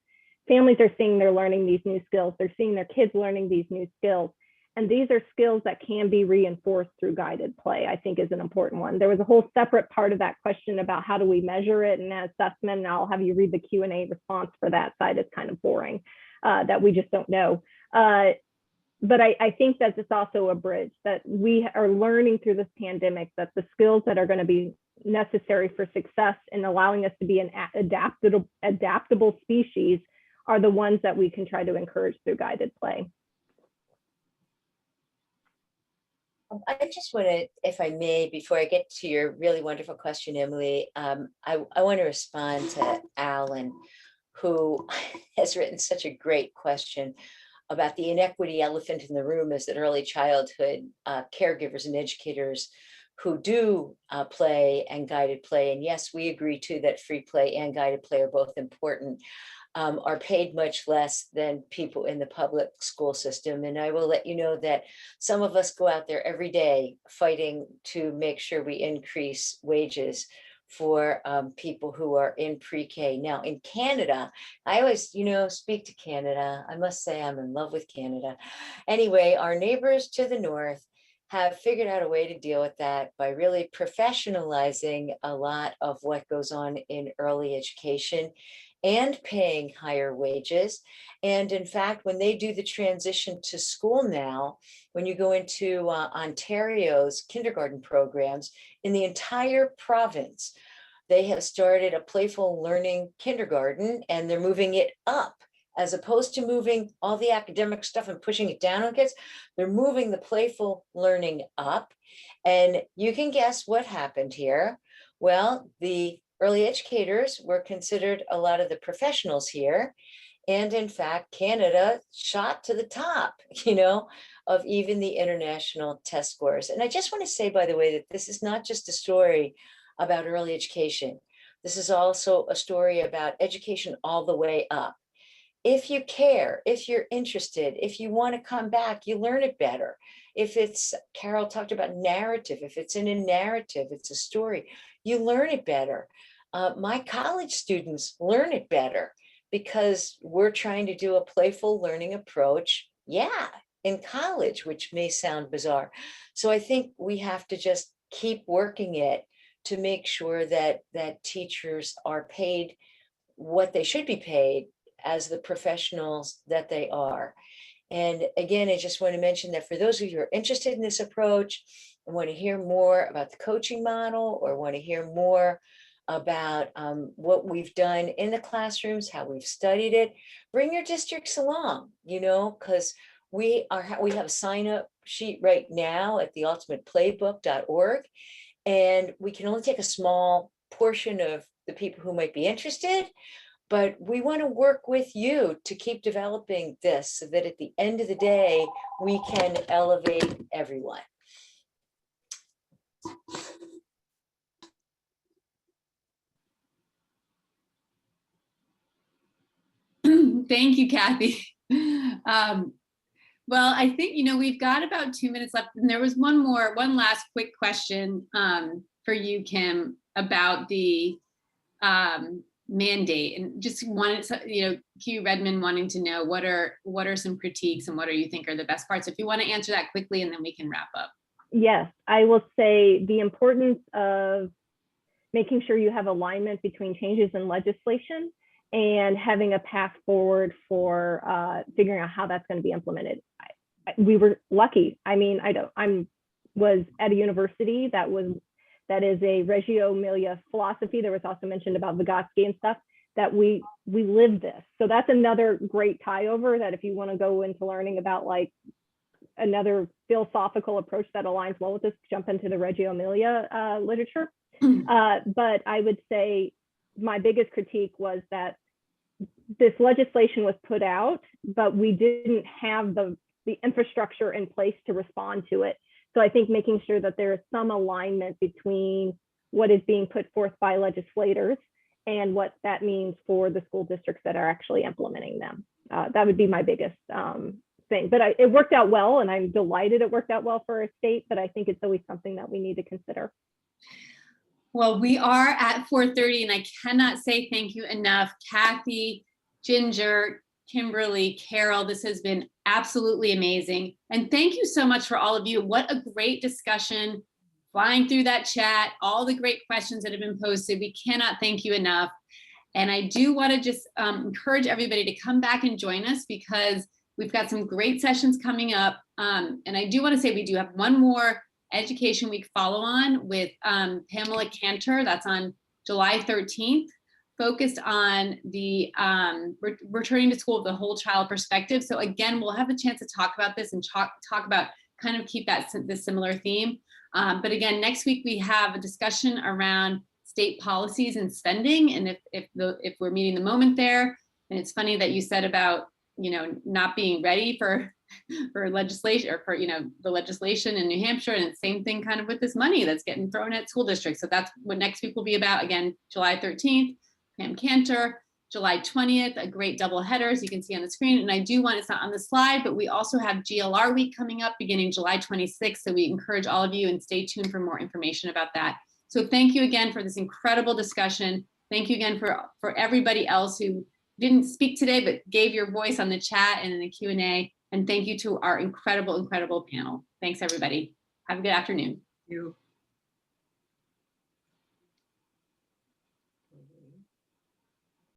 families are seeing they're learning these new skills, they're seeing their kids learning these new skills. And these are skills that can be reinforced through guided play, I think is an important one. There was a whole separate part of that question about how do we measure it and assessment, and I'll have you read the Q&A response for that side. It's kind of boring, that we just don't know. But I think that it's also a bridge that we are learning through this pandemic, that the skills that are going to be necessary for success and allowing us to be an adaptable species are the ones that we can try to encourage through guided play. I just want to, if I may, before I get to your really wonderful question, Emily, I want to respond to Alan, who has written such a great question about the inequity elephant in the room is that early childhood caregivers and educators who do play and guided play, and yes, we agree too that free play and guided play are both important, are paid much less than people in the public school system. And I will let you know that some of us go out there every day fighting to make sure we increase wages for people who are in pre-K. Now in Canada, I always, speak to Canada. I must say I'm in love with Canada. Anyway, our neighbors to the north have figured out a way to deal with that by really professionalizing a lot of what goes on in early education and paying higher wages. And in fact, when they do the transition to school now, when you go into Ontario's kindergarten programs, in the entire province, they have started a playful learning kindergarten, and they're moving it up. As opposed to moving all the academic stuff and pushing it down on kids, they're moving the playful learning up. And you can guess what happened here. Well, the early educators were considered a lot of the professionals here. And in fact, Canada shot to the top, of even the international test scores. And I just want to say, by the way, that this is not just a story about early education. This is also a story about education all the way up. If you care, if you're interested, if you want to come back, you learn it better. If it's, Carol talked about narrative, if it's in a narrative, it's a story, you learn it better. My college students learn it better because we're trying to do a playful learning approach, in college, which may sound bizarre. So I think we have to just keep working it to make sure that teachers are paid what they should be paid as the professionals that they are. And again, I just want to mention that for those of you who are interested in this approach and want to hear more about the coaching model, or want to hear more about what we've done in the classrooms, how we've studied it, bring your districts along, because we have a sign up sheet right now at theultimateplaybook.org, and we can only take a small portion of the people who might be interested. But we want to work with you to keep developing this so that at the end of the day, we can elevate everyone. Thank you, Kathy. Well, I think, we've got about 2 minutes left. And there was one last quick question for you, Kim, about the mandate, and just wanted, Q Redmond wanting to know what are some critiques and what do you think are the best parts? If you want to answer that quickly, and then we can wrap up. Yes, I will say the importance of making sure you have alignment between changes in legislation and having a path forward for figuring out how that's going to be implemented. We were lucky. I mean, I was at a university that is a Reggio Emilia philosophy. There was also mentioned about Vygotsky and stuff, that we live this. So that's another great tie over, that if you want to go into learning about like another philosophical approach that aligns well with this, jump into the Reggio Emilia literature. But I would say my biggest critique was that this legislation was put out, but we didn't have the infrastructure in place to respond to it. So I think making sure that there is some alignment between what is being put forth by legislators and what that means for the school districts that are actually implementing them. That would be my biggest thing. But it worked out well, and I'm delighted it worked out well for our state, but I think it's always something that we need to consider. Well, we are at 4:30, and I cannot say thank you enough. Kathy, Ginger, Kimberly, Carol, this has been absolutely amazing. And thank you so much for all of you. What a great discussion, flying through that chat, all the great questions that have been posted. We cannot thank you enough. And I do want to just encourage everybody to come back and join us, because we've got some great sessions coming up. And I do want to say we do have one more Education Week follow-on with Pamela Cantor. That's on July 13th, focused on the returning to school with the whole child perspective. So again, we'll have a chance to talk about this and talk about, kind of keep that this similar theme. But again, next week we have a discussion around state policies and spending, and if we're meeting the moment there. And it's funny that you said about, you know, not being ready for legislation, or for, you know, the legislation in New Hampshire, and the same thing kind of with this money that's getting thrown at school districts. So that's what next week will be about. Again, July 13th, Pam Cantor. July 20th, a great double header, as you can see on the screen. And I do want, it's not on the slide, but we also have GLR Week coming up beginning July 26th. So we encourage all of you, and stay tuned for more information about that. So thank you again for this incredible discussion. Thank you again for everybody else who didn't speak today, but gave your voice on the chat and in the Q&A. And thank you to our incredible, incredible panel. Thanks, everybody. Have a good afternoon. Thank you.